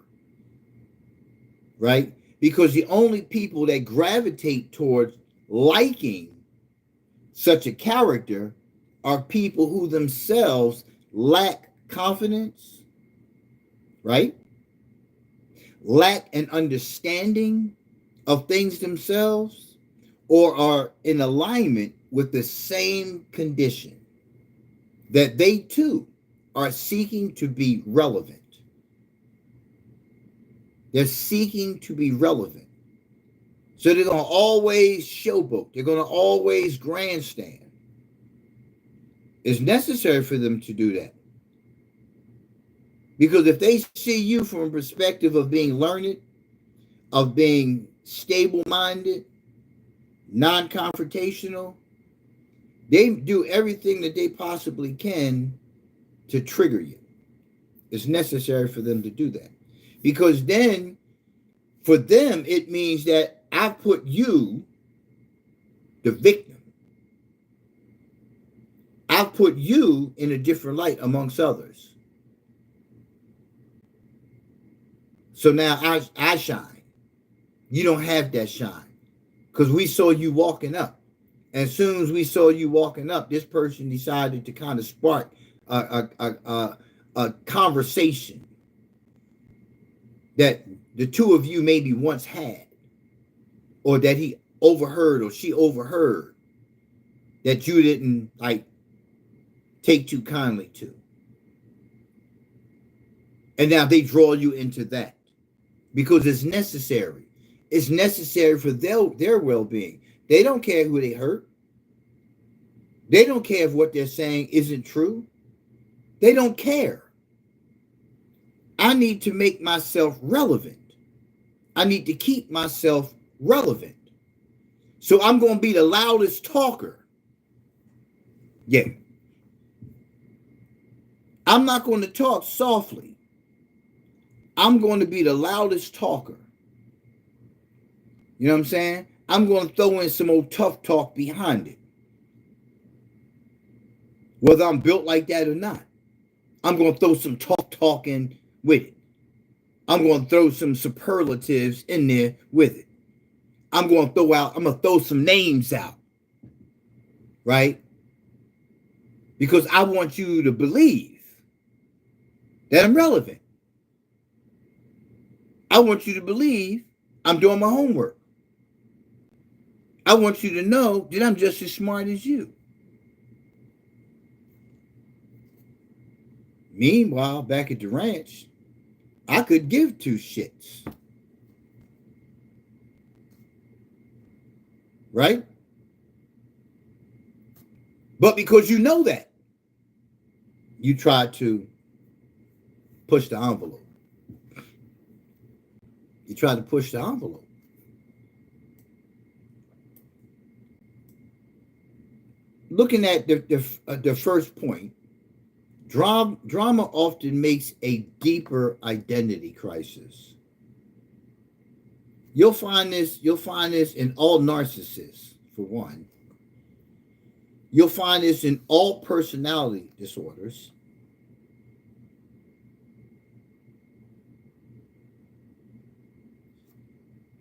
A: right? Because the only people that gravitate towards liking such a character are people who themselves lack confidence, right? Lack an understanding of things themselves, or are in alignment with the same condition that they too are seeking to be relevant. They're seeking to be relevant. So they're going to always showboat. They're going to always grandstand. It's necessary for them to do that, Because if they see you from a perspective of being learned, of being stable-minded, non-confrontational, they do everything that they possibly can to trigger you. It's necessary for them to do that. Because then, for them, it means that I've put you, the victim, I've put you in a different light amongst others. So now I shine. You don't have that shine. Because we saw you walking up. And as soon as we saw you walking up, this person decided to kind of spark a conversation that the two of you maybe once had, or that he overheard or she overheard, that you didn't like take too kindly to. And now they draw you into that because it's necessary. It's necessary for their well-being. They don't care who they hurt. They don't care if what they're saying isn't true. They don't care. I need to make myself relevant. I need to keep myself relevant. So I'm going to be the loudest talker. Yeah. I'm not going to talk softly. I'm going to be the loudest talker. You know what I'm saying? I'm going to throw in some old tough talk behind it. Whether I'm built like that or not. I'm going to throw some tough talk in with it. I'm going to throw some superlatives in there with it. I'm going to throw some names out. Right? Because I want you to believe that I'm relevant. I want you to believe I'm doing my homework. I want you to know that I'm just as smart as you. Meanwhile, back at the ranch, I could give two shits. Right? But because you know that, you try to push the envelope. You try to push the envelope. Looking at the first point, drama often makes a deeper identity crisis. You'll find this in all narcissists, for one. You'll find this in all personality disorders.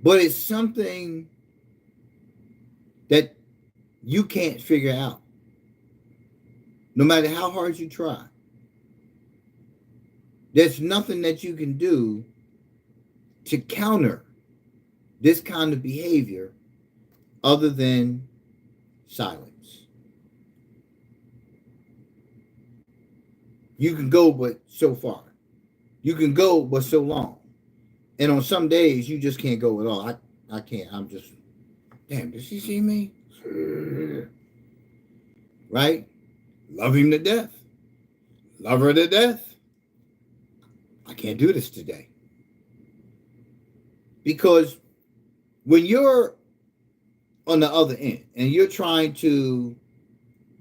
A: But it's something that you can't figure out. No matter how hard you try. There's nothing that you can do to counter this kind of behavior other than silence. You can go but so far. You can go but so long. And on some days, you just can't go at all. I can't. I'm just, damn, does she see me? Right? Love him to death. Love her to death. I can't do this today. Because when you're on the other end and you're trying to,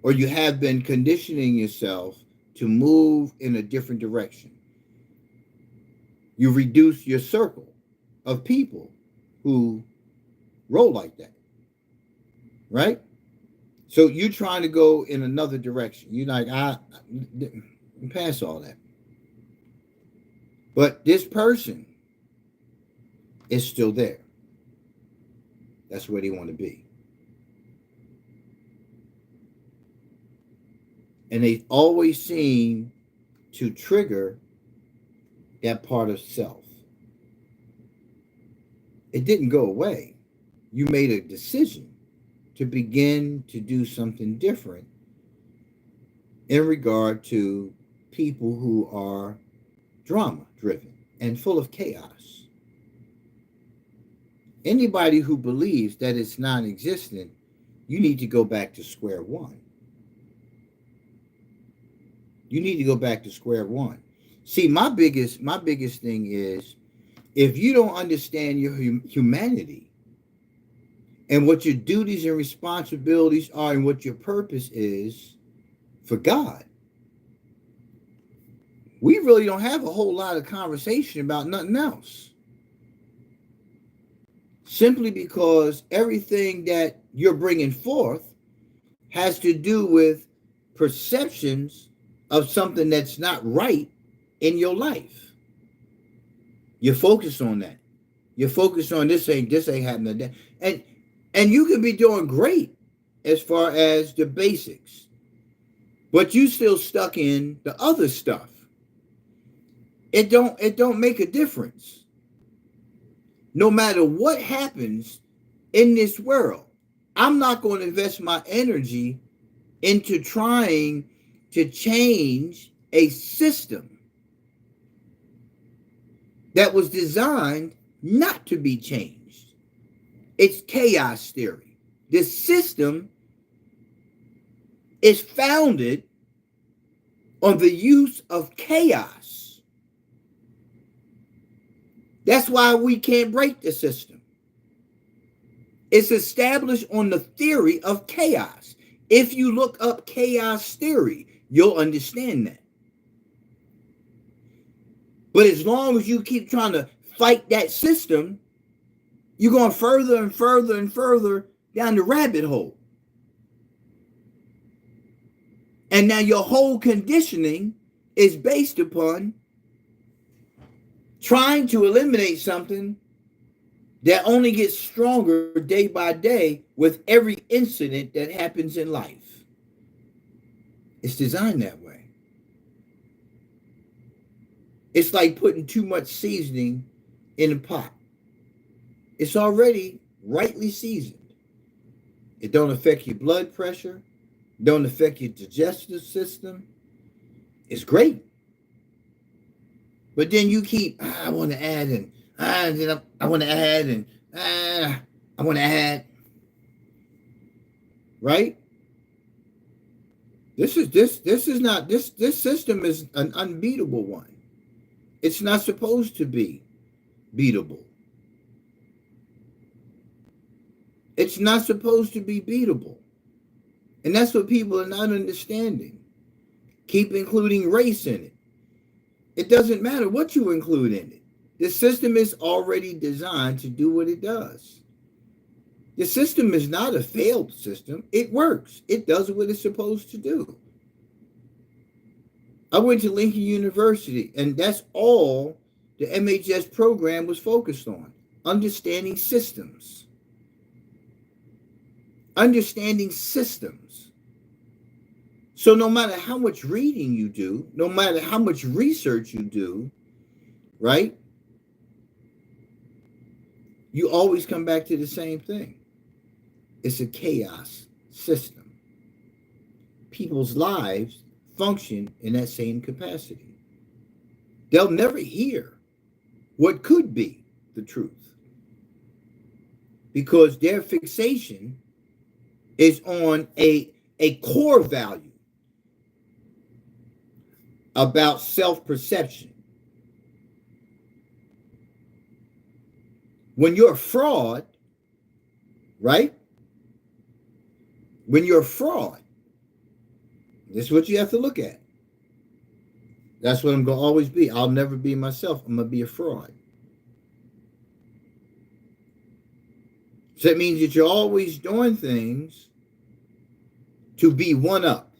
A: or you have been conditioning yourself to move in a different direction, you reduce your circle of people who roll like that. Right? So you're trying to go in another direction. You're like, I pass all that. But this person is still there. That's where they want to be. And they always seem to trigger that part of self. It didn't go away. You made a decision to begin to do something different in regard to people who are drama driven and full of chaos. Anybody who believes that it's non-existent, you need to go back to square one. You need to go back to square one. See, my biggest thing is, if you don't understand your humanity and what your duties and responsibilities are and what your purpose is for God, we really don't have a whole lot of conversation about nothing else. Simply because everything that you're bringing forth has to do with perceptions of something that's not right in your life. You focus on that. You focus on this ain't happening. And you can be doing great as far as the basics, but you still stuck in the other stuff. It don't make a difference. No matter what happens in this world, I'm not going to invest my energy into trying to change a system that was designed not to be changed. It's chaos theory. This system is founded on the use of chaos. That's why we can't break the system. It's established on the theory of chaos. If you look up chaos theory, you'll understand that. But as long as you keep trying to fight that system, you're going further and further and further down the rabbit hole. And now your whole conditioning is based upon trying to eliminate something that only gets stronger day by day with every incident that happens in life. It's designed that way. It's like putting too much seasoning in a pot. It's already rightly seasoned. It don't affect your blood pressure, don't affect your digestive system. It's great. But then you keep, I want to add and I want to add and I want to add. Right? This system is an unbeatable one. It's not supposed to be beatable. It's not supposed to be beatable. And that's what people are not understanding. Keep including race in it. It doesn't matter what you include in it. The system is already designed to do what it does. The system is not a failed system. It works. It does what it's supposed to do. I went to Lincoln University, and that's all the MHS program was focused on. Understanding systems. Understanding systems. So no matter how much reading you do, no matter how much research you do, right? You always come back to the same thing. It's a chaos system. People's lives function in that same capacity. They'll never hear what could be the truth because their fixation is on a core value about self-perception. When you're a fraud, right? When you're a fraud, this is what you have to look at. That's what I'm going to always be. I'll never be myself. I'm going to be a fraud. So that means that you're always doing things to be one up.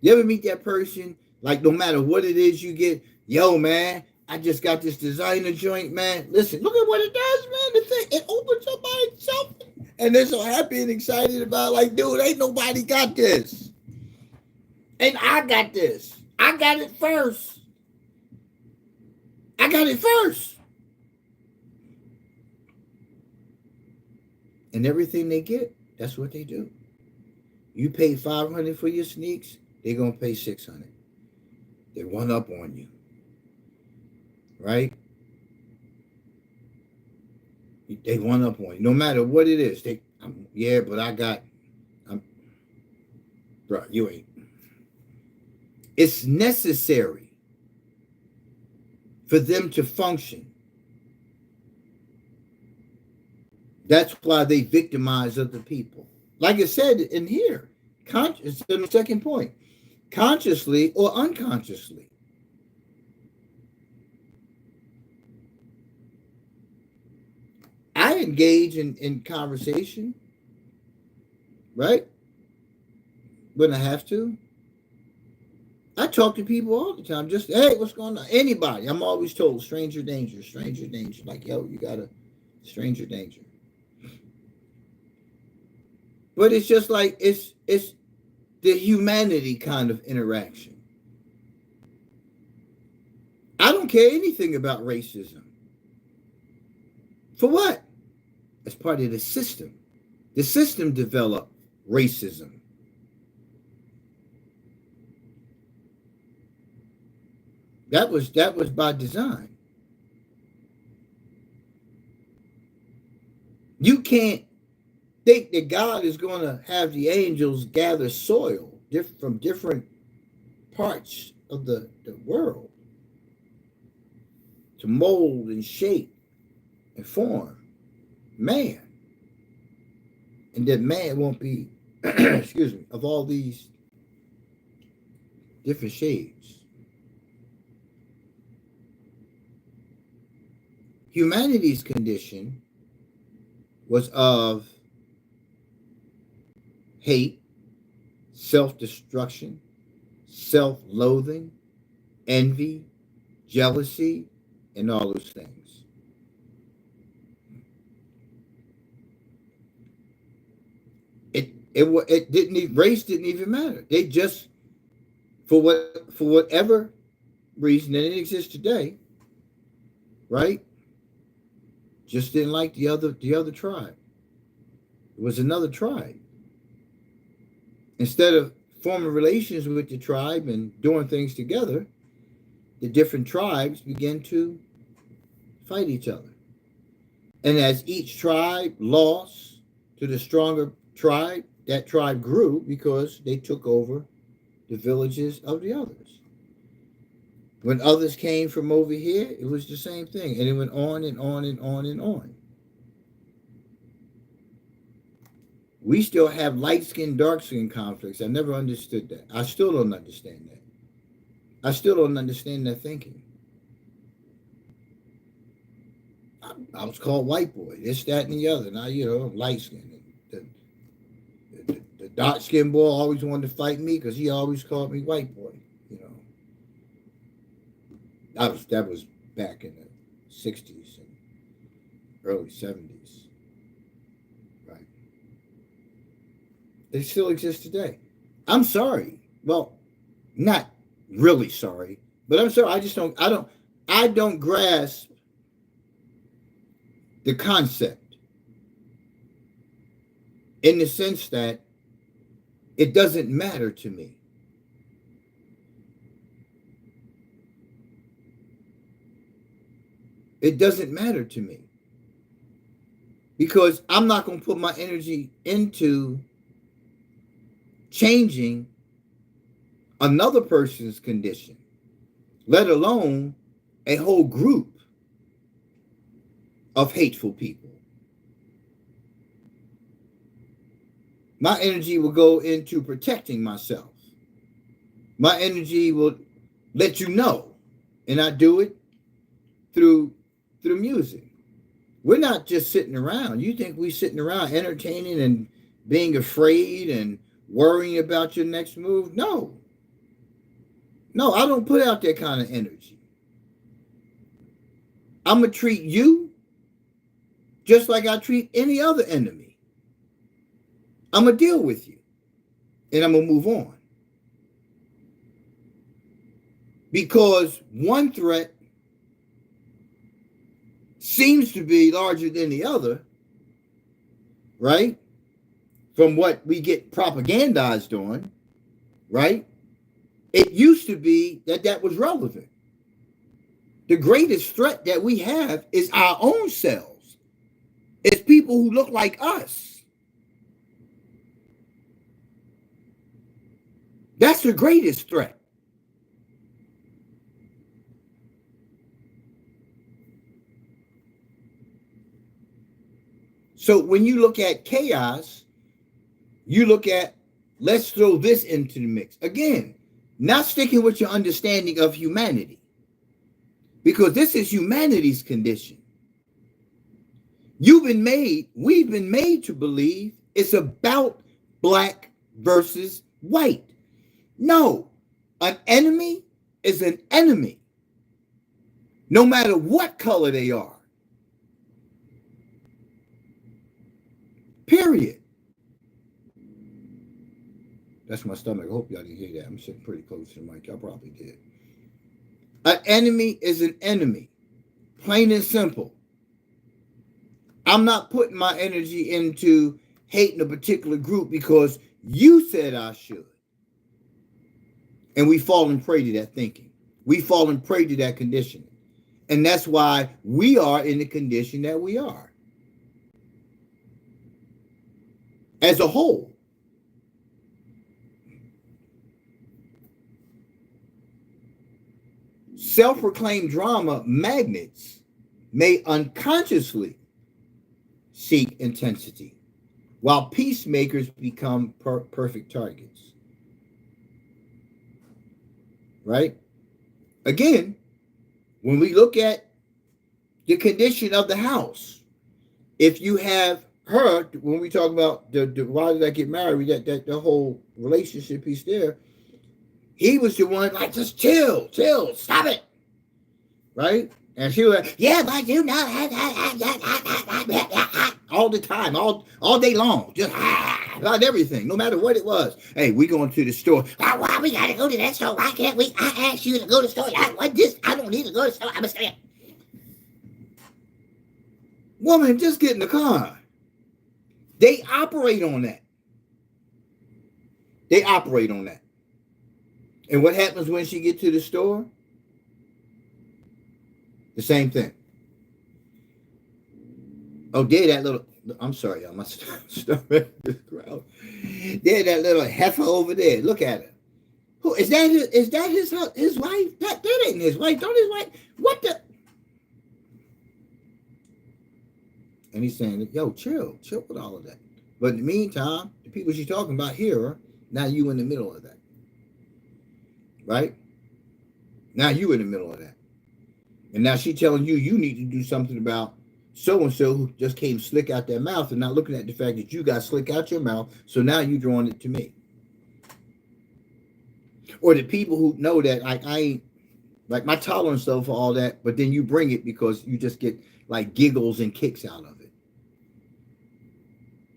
A: You ever meet that person, like no matter what it is you get, yo, man, I just got this designer joint, man. Listen, look at what it does, man. The thing, it opens up by itself. And they're so happy and excited about, like, dude, ain't nobody got this. And I got this. I got it first. I got it first. And everything they get, that's what they do. You pay $500 for your sneaks, they're going to pay $600. They one up on you. Right? They one up on you. No matter what it is. Bro, you ain't. It's necessary for them to function. That's why they victimize other people. Like I said in here, it's the second point, consciously or unconsciously. I engage in conversation, right? When I have to. I talk to people all the time. Just, hey, what's going on? Anybody. I'm always told, stranger danger, stranger danger. Like, yo, you got a stranger danger. But it's just like, it's the humanity kind of interaction. I don't care anything about racism. For what? As part of the system. The system developed racism. That was by design. You can't think that God is going to have the angels gather soil from different parts of the world to mold and shape and form man. And that man won't be, excuse me, of all these different shades. Humanity's condition was of hate, self-destruction, self-loathing, envy, jealousy, and all those things. It didn't, race didn't even matter. They just, for whatever reason, and it exists today, right? Just didn't like the other tribe. It was another tribe. Instead of forming relations with the tribe and doing things together, the different tribes began to fight each other. And as each tribe lost to the stronger tribe, that tribe grew because they took over the villages of the others. When others came from over here, it was the same thing. And it went on and on and on and on. We still have light skin, dark skin conflicts. I never understood that. I still don't understand that. I still don't understand that thinking. I was called white boy, this, that, and the other. Now, light skin. The dark skinned boy always wanted to fight me because he always called me white boy. That was back in the 60s and early 70s. Right. They still exist today. I'm sorry. Well, not really sorry, but I'm sorry. I don't grasp the concept in the sense that it doesn't matter to me. It doesn't matter to me because I'm not going to put my energy into changing another person's condition, let alone a whole group of hateful people. My energy will go into protecting myself. My energy will let you know, and I do it through music. We're not just sitting around. You think we sitting around entertaining and being afraid and worrying about your next move? No, I don't put out that kind of energy. I'm going to treat you just like I treat any other enemy. I'm going to deal with you and I'm going to move on. Because one threat seems to be larger than the other, right? From what we get propagandized on, right? It used to be that was relevant. The greatest threat that we have is our own selves. It's people who look like us. That's the greatest threat. So when you look at chaos, you look at, let's throw this into the mix. Again, not sticking with your understanding of humanity, because this is humanity's condition. We've been made to believe it's about black versus white. No, an enemy is an enemy, no matter what color they are. Period. That's my stomach. I hope y'all didn't hear that. I'm sitting pretty close to the mic. Y'all probably did. An enemy is an enemy. Plain and simple. I'm not putting my energy into hating a particular group because you said I should. And we fall and prey to that thinking. We fall and prey to that conditioning. And that's why we are in the condition that we are. As a whole. Self-proclaimed drama magnets may unconsciously seek intensity, while peacemakers become perfect targets. Right? Again, when we look at the condition of the house, if you have her, when we talk about the why did I get married, that the whole relationship piece there, he was the one like, just chill, stop it. Right? And she was like, yeah, but you know, all the time, all day long, just about everything, no matter what it was. Hey, we going to the store. Why we got to go to that store? Why can't we? I asked you to go to the store. I don't need to go to the store. I'm a stay. Woman, just get in the car. They operate on that. And what happens when she get to the store? The same thing. Oh, there that little, I'm sorry, y'all, my stomach is growling. There that little heifer over there. Look at her. Who is that? Is that his wife? That ain't his wife. Don't his wife? What the? And he's saying, yo, chill with all of that. But in the meantime, the people she's talking about here are now you in the middle of that. Right? Now you in the middle of that. And now she's telling you need to do something about so-and-so who just came slick out their mouth and not looking at the fact that you got slick out your mouth. So now you're drawing it to me. Or the people who know that I ain't, like my tolerance level for all that, but then you bring it because you just get like giggles and kicks out of it.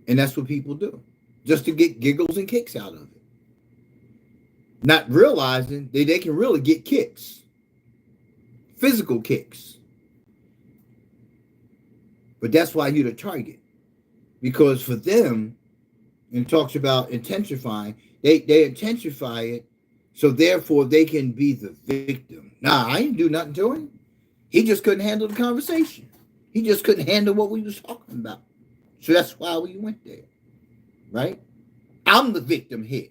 A: And that's what people do. Just to get giggles and kicks out of it. Not realizing they can really get kicks. Physical kicks. But that's why you're the target. Because for them, and it talks about intensifying, they intensify it so therefore they can be the victim. Nah, I didn't do nothing to him. He just couldn't handle the conversation. He just couldn't handle what we was talking about. So that's why we went there. Right? I'm the victim here.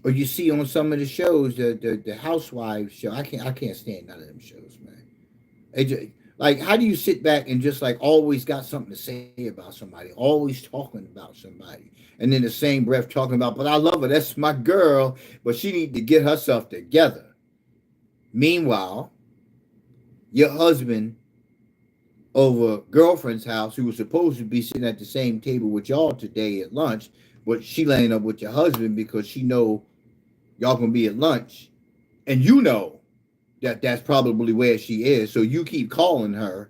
A: Or you see on some of the shows, the housewives show. I can't stand none of them shows, man. Like, how do you sit back and just like always got something to say about somebody, always talking about somebody, and then the same breath talking about, but I love her, that's my girl, but she need to get herself together. Meanwhile, your husband over girlfriend's house, who was supposed to be sitting at the same table with y'all today at lunch, but she laying up with your husband because she know y'all gonna be at lunch, and you know that that's probably where she is, so you keep calling her.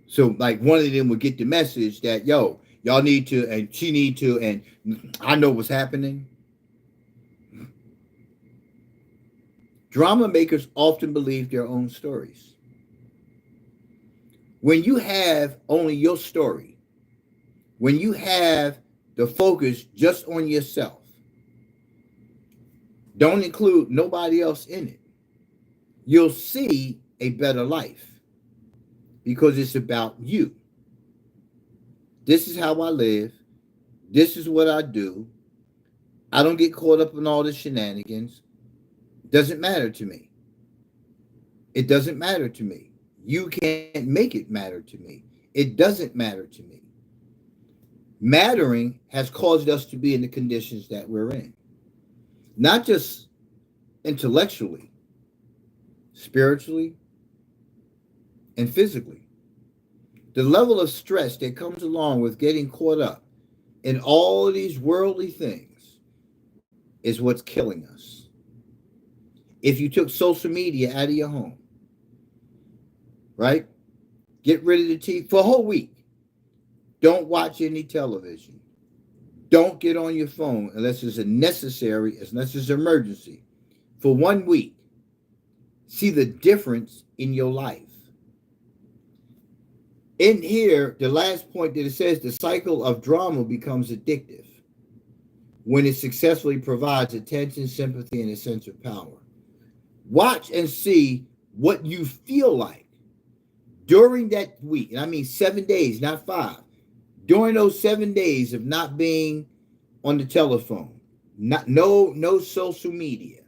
A: So like one of them would get the message that, yo, y'all need to, and she need to, and I know what's happening. Drama makers often believe their own stories. When you have only your story, when you have the focus just on yourself, don't include nobody else in it, you'll see a better life because it's about you. This is how I live. This is what I do. I don't get caught up in all the shenanigans. Doesn't matter to me. It doesn't matter to me. You can't make it matter to me. It doesn't matter to me. Mattering has caused us to be in the conditions that we're in, not just intellectually, spiritually, and physically. The level of stress that comes along with getting caught up in all of these worldly things is what's killing us. If you took social media out of your home, right? Get rid of the TV for a whole week. Don't watch any television. Don't get on your phone unless it's unless it's an emergency. For 1 week, see the difference in your life. In here, the last point that it says, the cycle of drama becomes addictive when it successfully provides attention, sympathy, and a sense of power. Watch and see what you feel like during that week. And I mean 7 days, not 5. During those 7 days of not being on the telephone, no social media.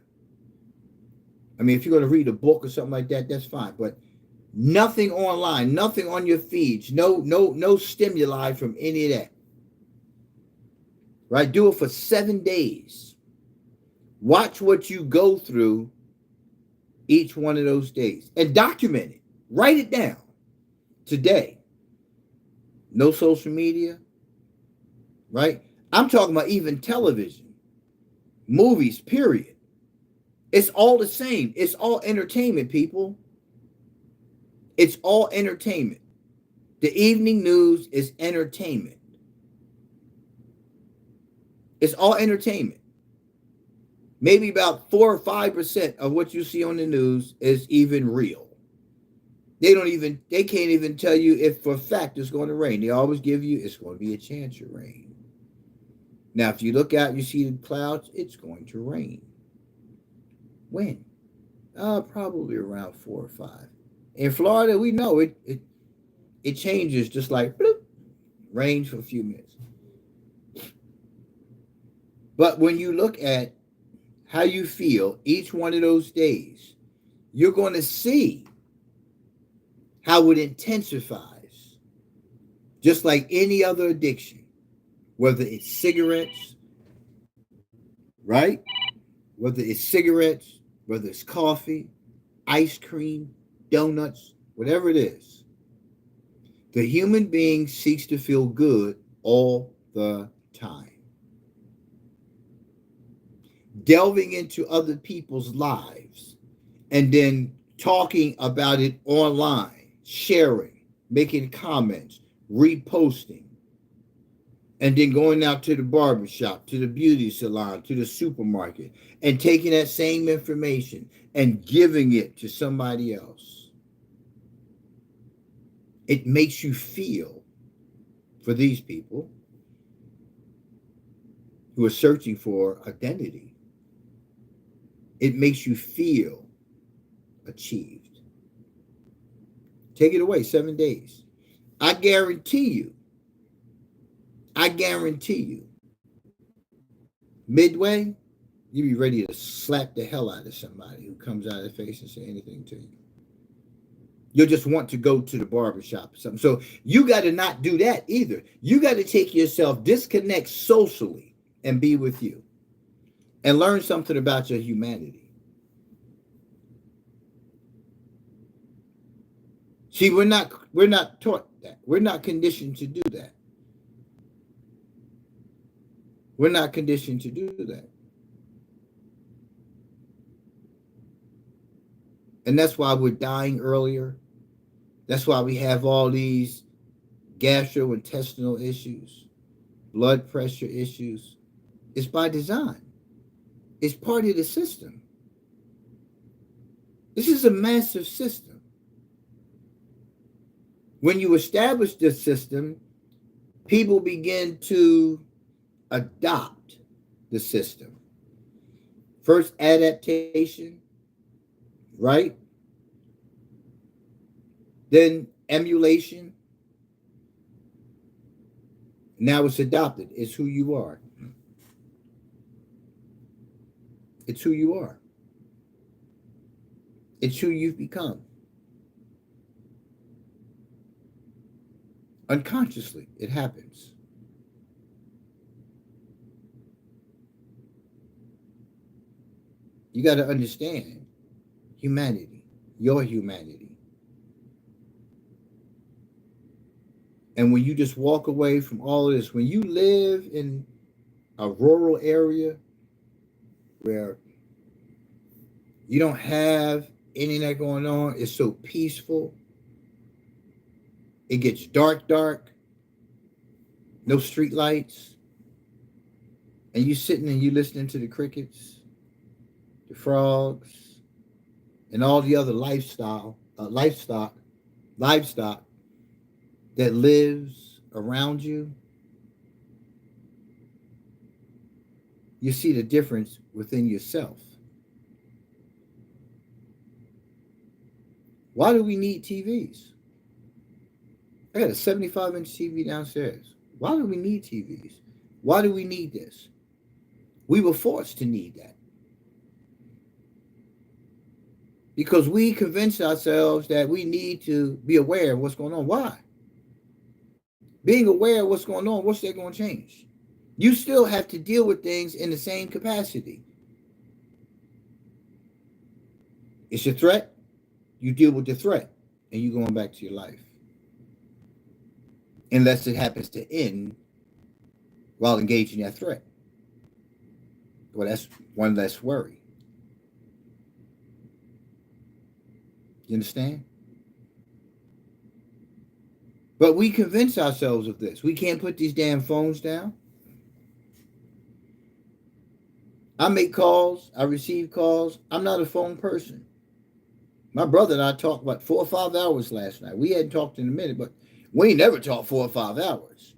A: I mean, if you're going to read a book or something like that, that's fine. But nothing online, nothing on your feeds, no stimuli from any of that. Right? Do it for 7 days. Watch what you go through each one of those days and document it. Write it down. Today, no social media, right? I'm talking about even television, movies, period. It's all the same. It's all entertainment, people. It's all entertainment. The evening news is entertainment. It's all entertainment. Maybe about 4 or 5% of what you see on the news is even real. They can't even tell you if for a fact it's going to rain. They always give you, it's going to be a chance of rain. Now, if you look out and you see the clouds, it's going to rain. When? Probably around 4 or 5. In Florida, we know it changes just like bloop, rains for a few minutes. But when you look at how you feel each one of those days, you're going to see how it intensifies, just like any other addiction, whether it's cigarettes, right? Whether it's cigarettes, whether it's coffee, ice cream, donuts, whatever it is. The human being seeks to feel good all the time. Delving into other people's lives and then talking about it online, sharing, making comments, reposting, and then going out to the barbershop, to the beauty salon, to the supermarket, and taking that same information and giving it to somebody else. It makes you feel, for these people who are searching for identity, it makes you feel achieved. Take it away, 7 days. I guarantee you, midway, you be ready to slap the hell out of somebody who comes out of the face and say anything to you. You'll just want to go to the barbershop or something. So you got to not do that either. You got to take yourself, disconnect socially and be with you and learn something about your humanity. See, we're not taught that. We're not conditioned to do that. We're not conditioned to do that. And that's why we're dying earlier. That's why we have all these gastrointestinal issues, blood pressure issues. It's by design. It's part of the system. This is a massive system. When you establish this system, people begin to adopt the system. First, adaptation, right? Then emulation. Now it's adopted. It's who you are. It's who you are. It's who you've become. Unconsciously, it happens. You got to understand humanity, your humanity. And when you just walk away from all of this, when you live in a rural area where you don't have any of that going on, it's so peaceful. It gets dark, no street lights, and you sitting and you listening to the crickets, the frogs, and all the other livestock that lives around you. You see the difference within yourself. Why do we need TVs? I got a 75-inch TV downstairs. Why do we need TVs? Why do we need this? We were forced to need that. Because we convinced ourselves that we need to be aware of what's going on. Why? Being aware of what's going on, what's that going to change? You still have to deal with things in the same capacity. It's a threat. You deal with the threat, and you're going back to your life. Unless it happens to end while engaging that threat. Well, that's one less worry. You understand? But we convince ourselves of this. We can't put these damn phones down. I make calls. I receive calls. I'm not a phone person. My brother and I talked about 4 or 5 hours last night. We hadn't talked in a minute, but we ain't never talked 4 or 5 hours.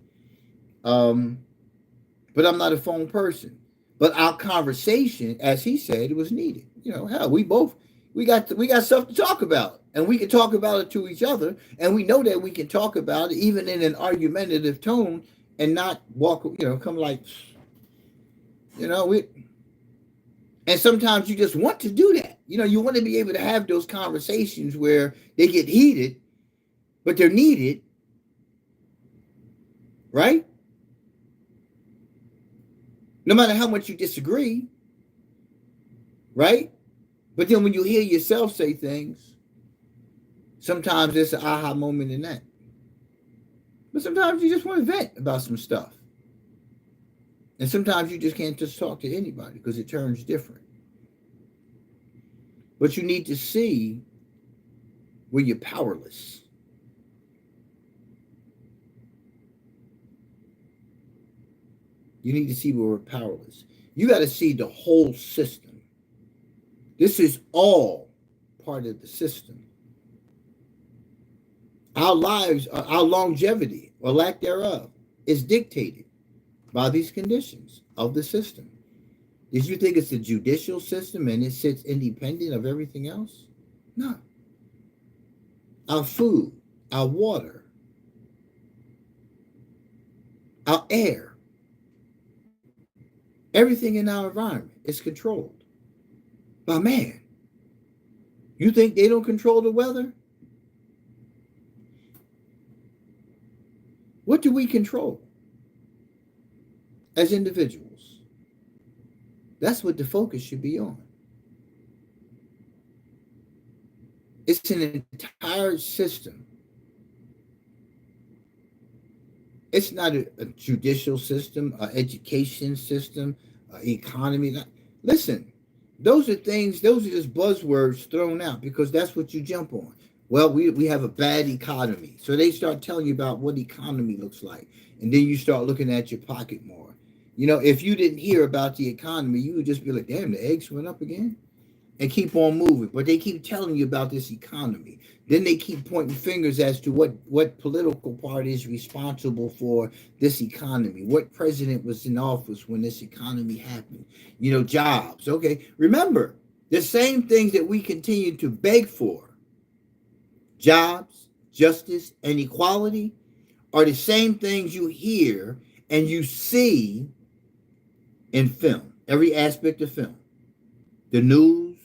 A: But I'm not a phone person. But our conversation, as he said, it was needed. You know, hell, we got stuff to talk about, and we can talk about it to each other, and we know that we can talk about it even in an argumentative tone and not walk, come like, and sometimes you just want to do that. You want to be able to have those conversations where they get heated, but they're needed, right? No matter how much you disagree, right? But then when you hear yourself say things, sometimes there's an aha moment in that. But sometimes you just want to vent about some stuff. And sometimes you just can't just talk to anybody because it turns different. But you need to see where you're powerless. You need to see where we're powerless. You got to see the whole system. This is all part of the system. Our lives, our longevity or lack thereof is dictated by these conditions of the system. Did you think it's a judicial system and it sits independent of everything else? No. Our food, our water, our air, everything in our environment is controlled by man. You think they don't control the weather? What do we control as individuals? That's what the focus should be on. It's an entire system. It's not a judicial system, an education system, an economy. Listen, those are just buzzwords thrown out because that's what you jump on. Well, we have a bad economy. So they start telling you about what economy looks like. And then you start looking at your pocket more. If you didn't hear about the economy, you would just be like, damn, the eggs went up again. And keep on moving. But they keep telling you about this economy. Then they keep pointing fingers as to what political party is responsible for this economy. What president was in office when this economy happened. Jobs. Okay. Remember, the same things that we continue to beg for, jobs, justice, and equality, are the same things you hear and you see in film. Every aspect of film. The news,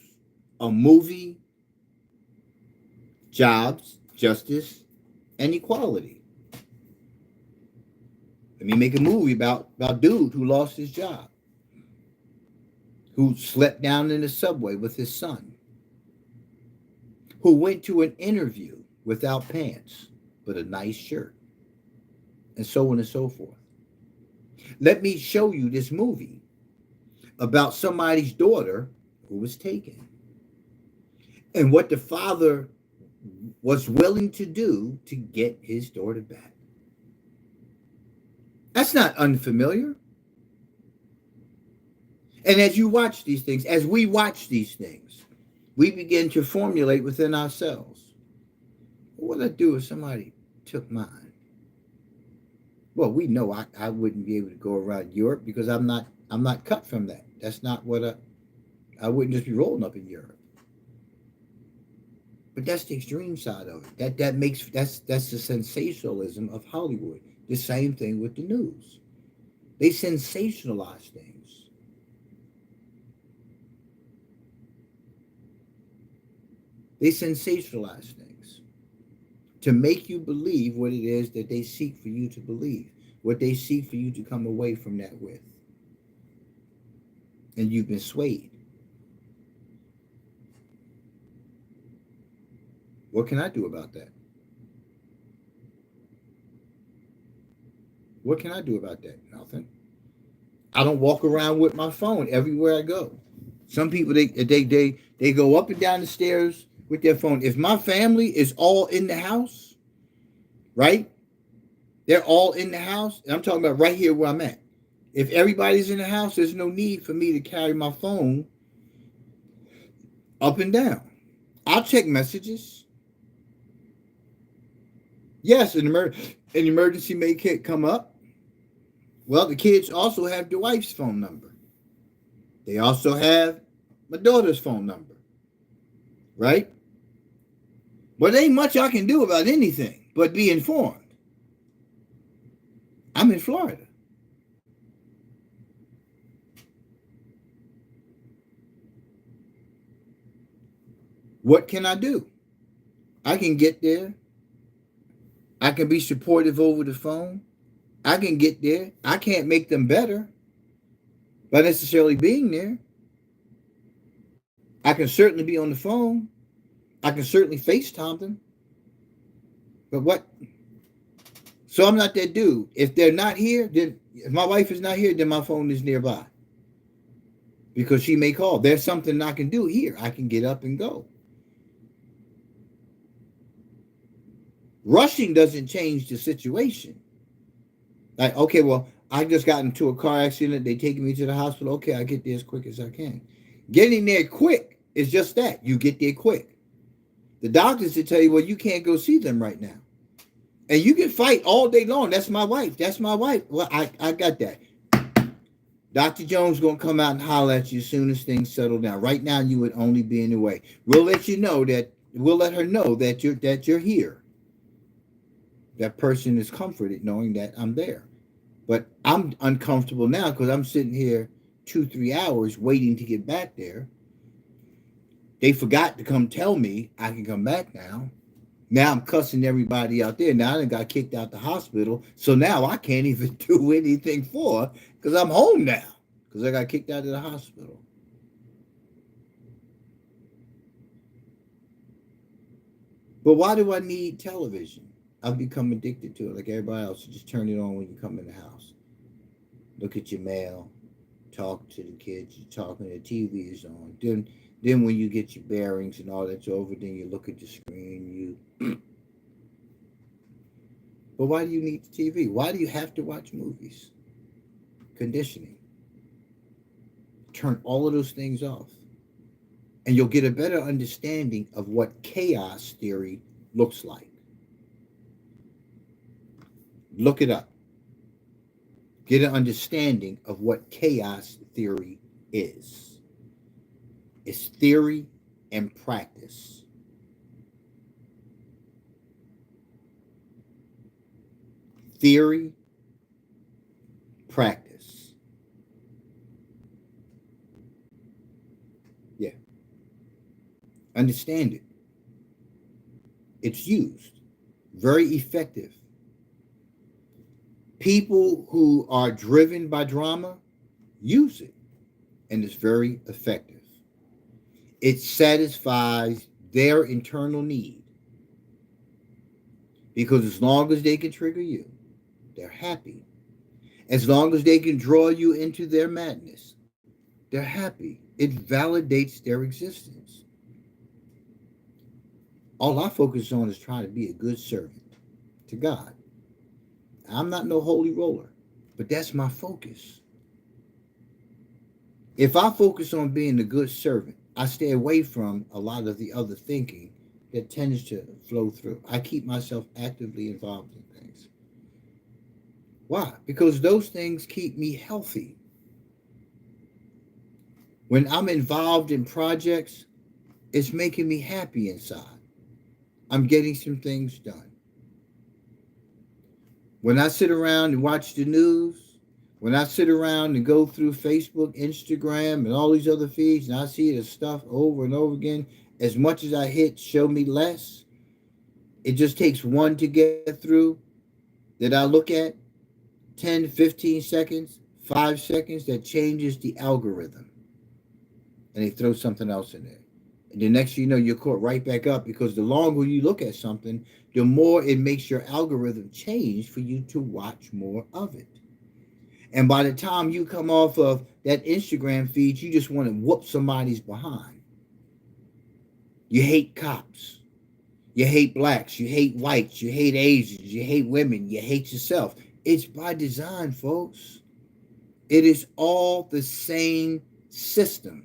A: a movie, jobs, justice, and equality. Let me make a movie about dude who lost his job, who slept down in the subway with his son, who went to an interview without pants but a nice shirt, and so on and so forth. Let me show you this movie about somebody's daughter who was taken and what the father was willing to do to get his daughter back. That's not unfamiliar. And as you watch these things, as we watch these things, we begin to formulate within ourselves, what would I do if somebody took mine? Well, we know I wouldn't be able to go around Europe because I'm not cut from that. That's not what I wouldn't just be rolling up in Europe. But that's the extreme side of it. That's the sensationalism of Hollywood. The same thing with the news. They sensationalize things. They sensationalize things to make you believe what it is that they seek for you to believe, what they seek for you to come away from that with. And you've been swayed. What can I do about that? What can I do about that? Nothing. I don't walk around with my phone everywhere I go. Some people they go up and down the stairs with their phone. If my family is all in the house, right? They're all in the house. And I'm talking about right here where I'm at. If everybody's in the house, there's no need for me to carry my phone up and down. I'll check messages. Yes, an emergency may come up. Well, the kids also have the wife's phone number. They also have my daughter's phone number. Right? But there ain't much I can do about anything but be informed. I'm in Florida. What can I do? I can get there. I can be supportive over the phone. I can get there. I can't make them better by necessarily being there. I can certainly be on the phone. I can certainly FaceTime them. But what? So I'm not that dude. If they're not here, then if my wife is not here, then my phone is nearby. Because she may call. There's something I can do here. I can get up and go. Rushing doesn't change the situation. Like, okay, well, I just got into a car accident. They taking me to the hospital. Okay, I get there as quick as I can. Getting there quick is just that. You get there quick. The doctors will tell you, well, you can't go see them right now. And you can fight all day long. That's my wife. That's my wife. Well, I got that. Dr. Jones going to come out and holler at you as soon as things settle down. Right now, you would only be in the way. We'll let you know that, we'll let her know that you're here. That person is comforted knowing that I'm there. But I'm uncomfortable now because I'm sitting here 2-3 hours waiting to get back there. They forgot to come tell me I can come back now. Now I'm cussing everybody out there. Now I done got kicked out the hospital. So now I can't even do anything for because I'm home now because I got kicked out of the hospital. But why do I need television? I've become addicted to it like everybody else. You just turn it on when you come in the house. Look at your mail. Talk to the kids. You're talking. The TV is on. Then when you get your bearings and all that's over, then you look at the screen. But why do you need the TV? Why do you have to watch movies? Conditioning. Turn all of those things off. And you'll get a better understanding of what chaos theory looks like. Look it up. Get an understanding of what chaos theory is. It's theory and practice. Theory, practice. Yeah. Understand it. It's used. Very effective. People who are driven by drama use it, and it's very effective. It satisfies their internal need because as long as they can trigger you, they're happy. As long as they can draw you into their madness, they're happy. It validates their existence. All I focus on is trying to be a good servant to God. I'm not no holy roller, but that's my focus. If I focus on being a good servant, I stay away from a lot of the other thinking that tends to flow through. I keep myself actively involved in things. Why? Because those things keep me healthy. When I'm involved in projects, it's making me happy inside. I'm getting some things done. When I sit around and watch the news, when I sit around and go through Facebook, Instagram, and all these other feeds, and I see the stuff over and over again, as much as I hit show me less, it just takes one to get through that I look at, 10, 15 seconds, 5 seconds, that changes the algorithm. And they throw something else in there. And the next thing you know, you're caught right back up because the longer you look at something, the more it makes your algorithm change for you to watch more of it. And by the time you come off of that Instagram feed, you just want to whoop somebody's behind. You hate cops. You hate blacks. You hate whites. You hate Asians. You hate women. You hate yourself. It's by design, folks. It is all the same system.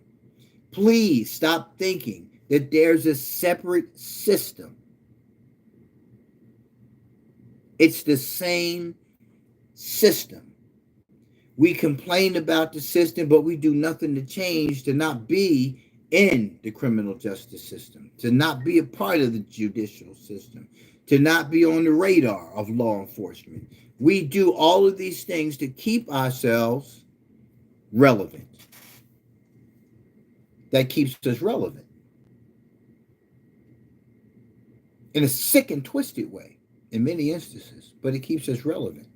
A: Please stop thinking that there's a separate system. It's the same system. We complain about the system, but we do nothing to change to not be in the criminal justice system, to not be a part of the judicial system, to not be on the radar of law enforcement. We do all of these things to keep ourselves relevant. That keeps us relevant in a sick and twisted way in many instances, but it keeps us relevant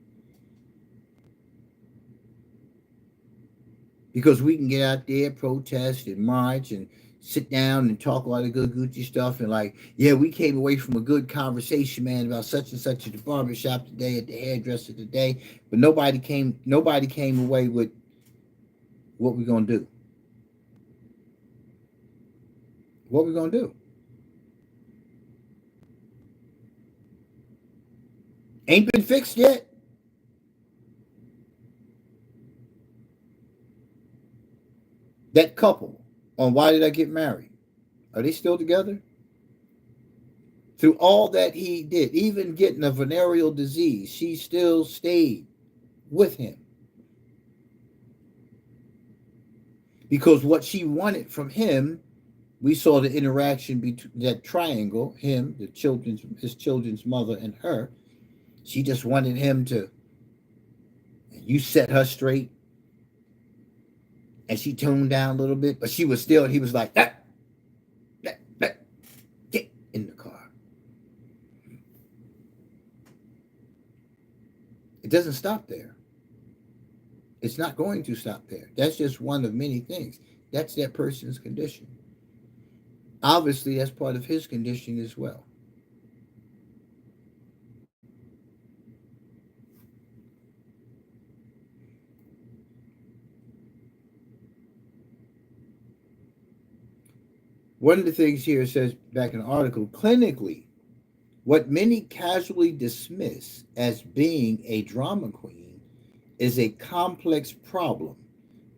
A: because we can get out there, protest and march and sit down and talk all the good Gucci stuff and like, yeah, we came away from a good conversation, man, about such and such at the barbershop today, at the hairdresser today, but nobody came away with what we're gonna do. What we gonna do? Ain't been fixed yet. That couple on Why Did I Get Married? Are they still together? Through all that he did, even getting a venereal disease, she still stayed with him. Because what she wanted from him, we saw the interaction between that triangle, him, his children's mother, and her. She just wanted him to, you set her straight. And she toned down a little bit, but she was still, he was like, that, get in the car. It doesn't stop there. It's not going to stop there. That's just one of many things. That's that person's condition. Obviously, that's part of his condition as well. One of the things here says back in the article, clinically, what many casually dismiss as being a drama queen is a complex problem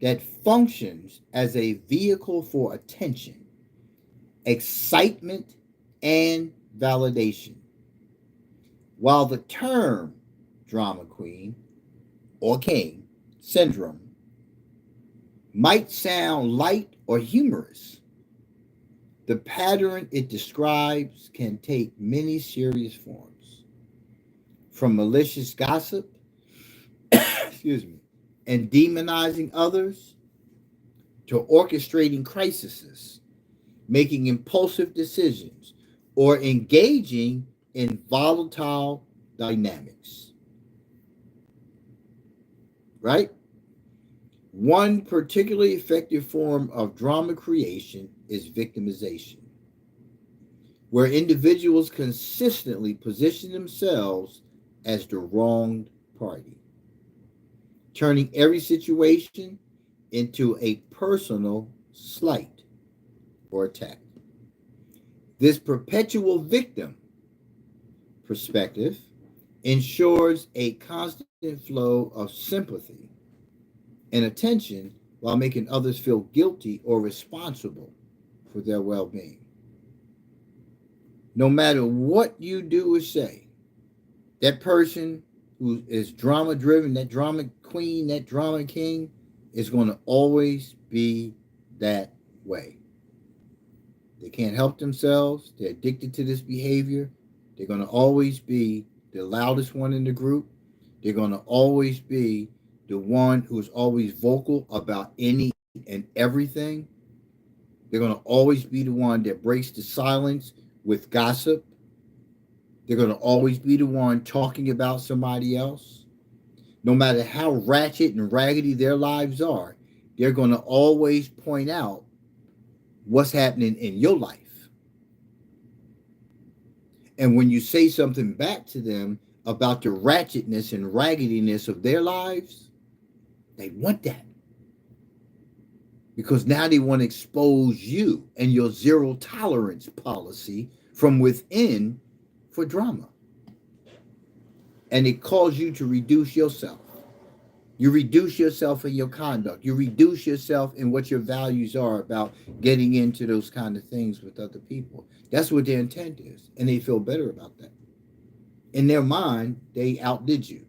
A: that functions as a vehicle for attention, excitement, and validation. While the term drama queen or king syndrome might sound light or humorous, the pattern it describes can take many serious forms, from malicious gossip, excuse me, and demonizing others, to orchestrating crises, making impulsive decisions, or engaging in volatile dynamics. Right? One particularly effective form of drama creation is victimization, where individuals consistently position themselves as the wronged party, turning every situation into a personal slight or attack. This perpetual victim perspective ensures a constant flow of sympathy and attention while making others feel guilty or responsible for their well being. No matter what you do or say, that person who is drama driven, that drama queen, that drama king, is going to always be that way. They can't help themselves. They're addicted to this behavior. They're going to always be the loudest one in the group. They're going to always be the one who's always vocal about any and everything. They're going to always be the one that breaks the silence with gossip. They're going to always be the one talking about somebody else. No matter how ratchet and raggedy their lives are, they're going to always point out what's happening in your life. And when you say something back to them about the ratchetness and raggediness of their lives, they want that. Because now they want to expose you and your zero tolerance policy from within for drama. And it calls you to reduce yourself. You reduce yourself in your conduct. You reduce yourself in what your values are about getting into those kind of things with other people. That's what their intent is. And they feel better about that. In their mind, they outdid you.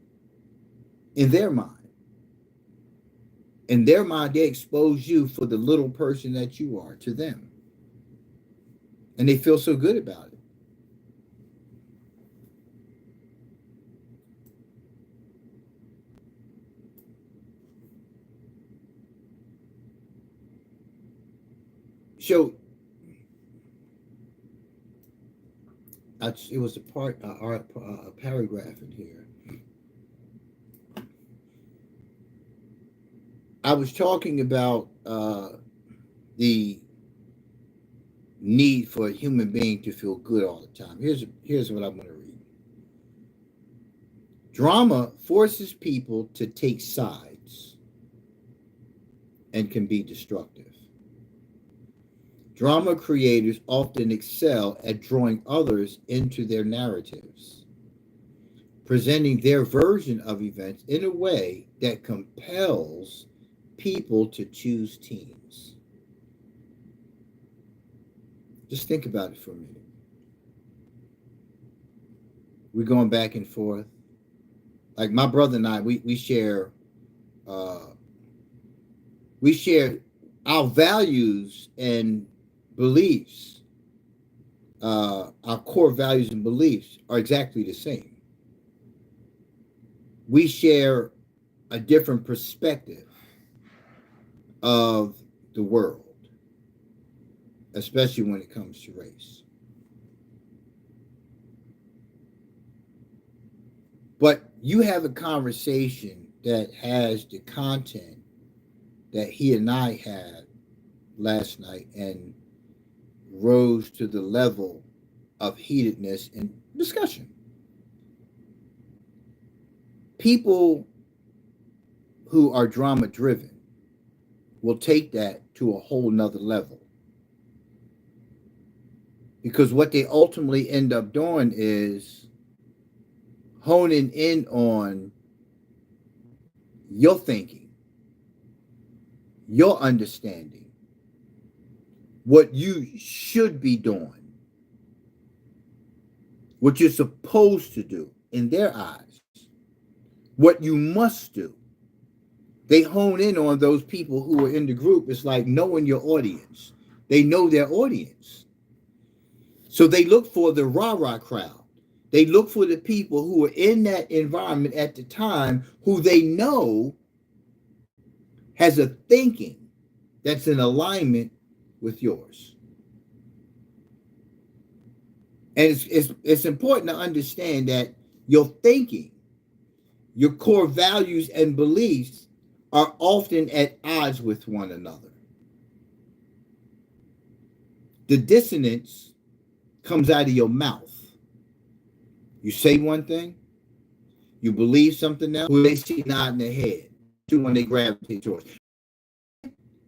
A: In their mind. In their mind, they expose you for the little person that you are to them. And they feel so good about it. So it was a paragraph in here. I was talking about the need for a human being to feel good all the time. Here's what I'm going to read. Drama forces people to take sides and can be destructive. Drama creators often excel at drawing others into their narratives, presenting their version of events in a way that compels people to choose teams. Just think about it for a minute. We're going back and forth. Like my brother and I, we share our values and beliefs. Our core values and beliefs are exactly the same. We share a different perspective of the world, especially when it comes to race. But you have a conversation that has the content that he and I had last night and rose to the level of heatedness and discussion. People who are drama driven will take that to a whole nother level. Because what they ultimately end up doing is honing in on your thinking, your understanding, what you should be doing, what you're supposed to do in their eyes, what you must do. They hone in on those people who are in the group. It's like knowing your audience. They know their audience. So they look for the rah-rah crowd. They look for the people who are in that environment at the time who they know has a thinking that's in alignment with yours. And it's important to understand that your thinking, your core values and beliefs are often at odds with one another. The dissonance comes out of your mouth. You say one thing, you believe something else, who they see nodding their head to when they gravitate towards.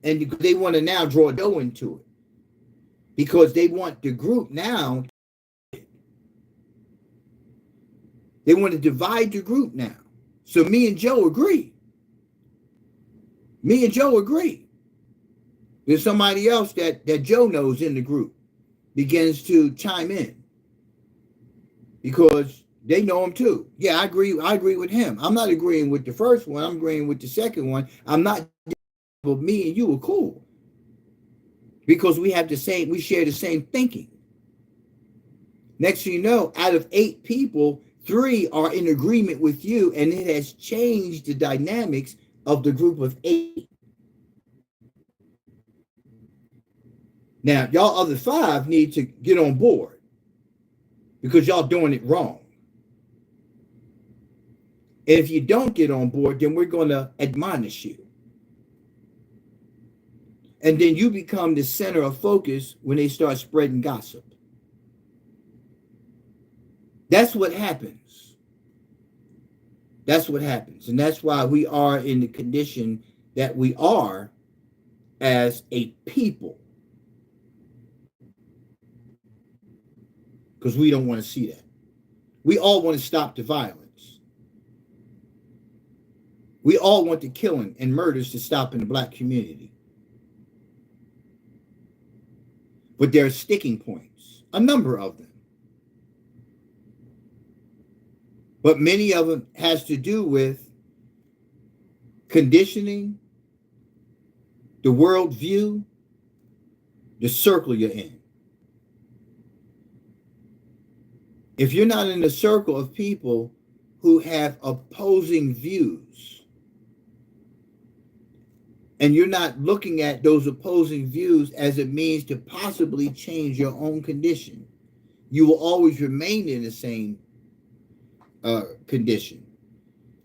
A: And they want to now draw dough into it because they want the group now. They want to divide the group now. So me and Joe agree. Me and Joe agree. There's somebody else that Joe knows in the group begins to chime in because they know him too. Yeah, I agree with him. I'm not agreeing with the first one. I'm agreeing with the second one. I'm not, but me and you are cool because we share the same thinking. Next thing you know, out of 8 people, 3 are in agreement with you, and it has changed the dynamics of the group of 8. Now, y'all other 5 need to get on board because y'all doing it wrong. And if you don't get on board, then we're going to admonish you. And then you become the center of focus when they start spreading gossip. That's what happens. That's what happens. And that's why we are in the condition that we are as a people. Because we don't want to see that. We all want to stop the violence. We all want the killing and murders to stop in the black community. But there are sticking points, a number of them. But many of them has to do with conditioning, the worldview, the circle you're in. If you're not in a circle of people who have opposing views, and you're not looking at those opposing views as it means to possibly change your own condition, you will always remain in the same condition.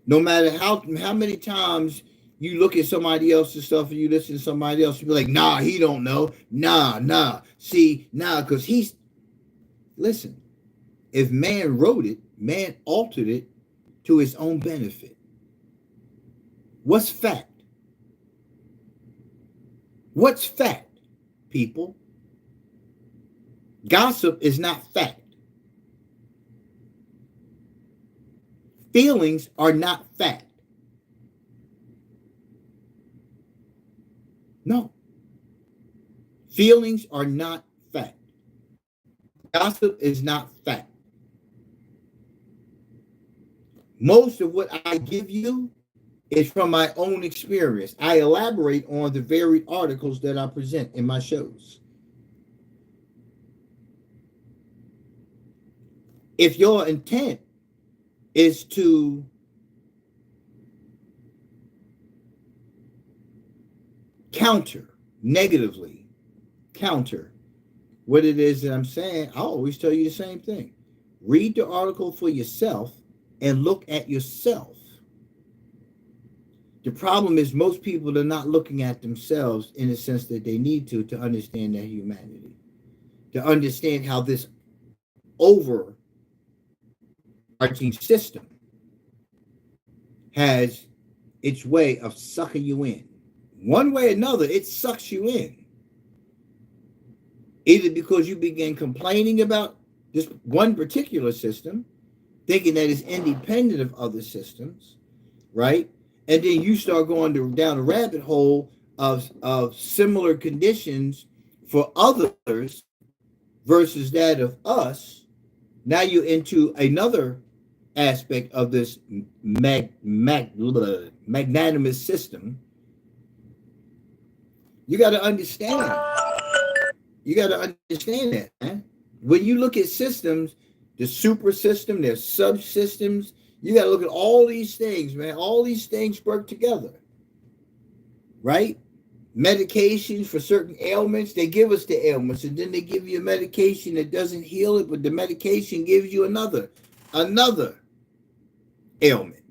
A: No matter how many times you look at somebody else's stuff and you listen to somebody else, you be like, nah, he don't know. Nah. See, because he's... Listen, if man wrote it, man altered it to his own benefit. What's fact? What's fact, people? Gossip is not fact. Feelings are not fact. No. Feelings are not fact. Gossip is not fact. Most of what I give you is from my own experience. I elaborate on the varied articles that I present in my shows. If your intent is to negatively counter what it is that I'm saying, I always tell you the same thing. Read the article for yourself and look at yourself. The problem is most people are not looking at themselves in the sense that they need to understand their humanity, to understand how this overarching system has its way of sucking you in. One way or another, it sucks you in. Either because you begin complaining about this one particular system, thinking that it's independent of other systems, right? And then you start going down a rabbit hole of similar conditions for others versus that of us. Now you're into another aspect of this magnanimous system. You got to understand. You got to understand that, man. When you look at systems, the super system, there's subsystems. You got to look at all these things, man. All these things work together, right? medication for certain ailments. They give us the ailments, and then they give you a medication that doesn't heal it, but the medication gives you another ailment.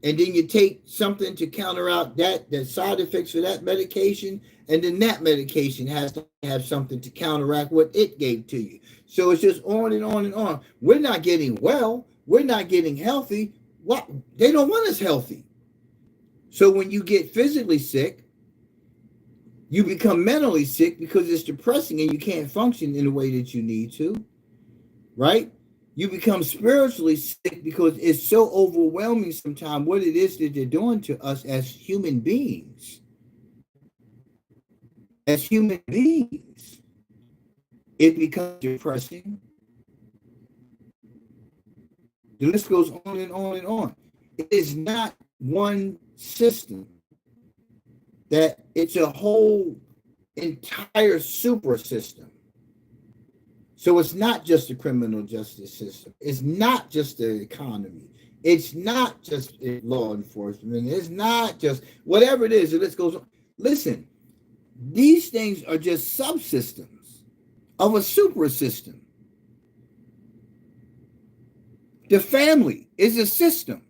A: And then you take something to counter out the side effects of that medication, and then that medication has to have something to counteract what it gave to you. So it's just on and on and on. We're not getting well. We're not getting healthy. What? They don't want us healthy. So when you get physically sick, you become mentally sick because it's depressing and you can't function in the way that you need to, right? You become spiritually sick because it's so overwhelming sometimes what it is that they're doing to us as human beings. As human beings, it becomes depressing. The list goes on and on and on. It is not one system. That it's a whole entire super system. So it's not just the criminal justice system. It's not just the economy. It's not just law enforcement. It's not just whatever it is. The list goes on. Listen, these things are just subsystems of a super system. The family is a system.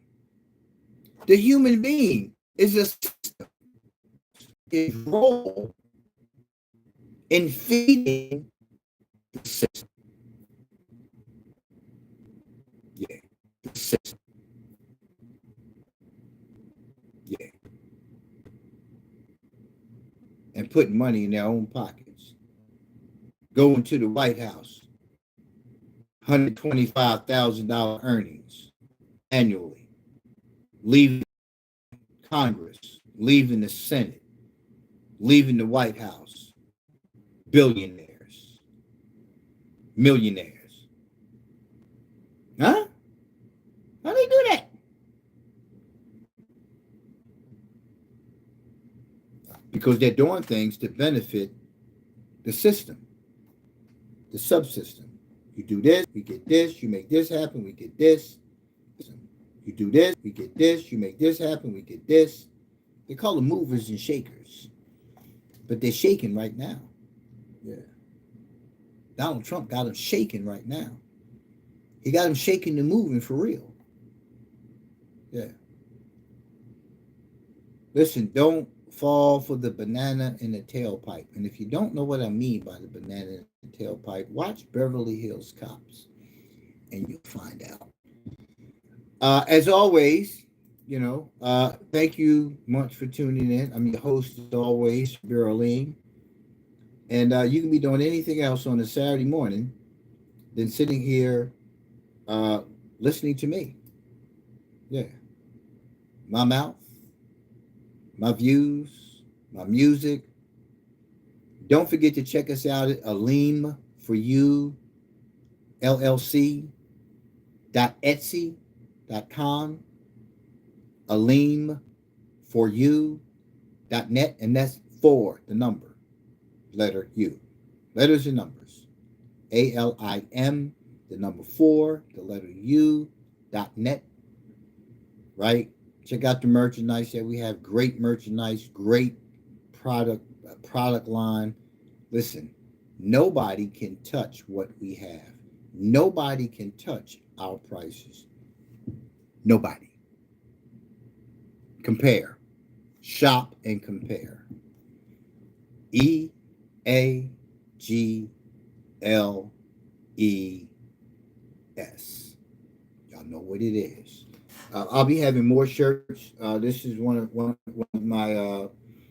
A: The human being is a system. His role in feeding the system. Yeah, the system. Yeah. And putting money in their own pockets. Going to the White House. $125,000 earnings annually. Leaving Congress. Leaving the Senate. Leaving the White House. Billionaires. Millionaires. Huh? How do they do that? Because they're doing things to benefit the system, the subsystem. You do this, we get this, you make this happen, we get this. You do this, we get this, you make this happen, we get this. They call them movers and shakers. But they're shaking right now. Yeah. Donald Trump got them shaking right now. He got them shaking and moving for real. Yeah. Listen, don't fall for the banana in the tailpipe. And if you don't know what I mean by the banana in the tailpipe, watch Beverly Hills Cops and you'll find out. As always, thank you much for tuning in. I'm your host, as always, Sabir Alim. And you can be doing anything else on a Saturday morning than sitting here listening to me. Yeah. My mouth, my views, my music. Don't forget to check us out at Alim for You, LLC.etsy.com. alimforyou.net, and that's for the number, letter U. Letters and numbers. ALIM, the number 4, the letter U.net. Right? Check out the merchandise that we have. Great merchandise, great product line. Listen, nobody can touch what we have. Nobody can touch our prices. Nobody. Compare. Shop and compare. EAGLES. Y'all know what it is. I'll be having more shirts. This is one of my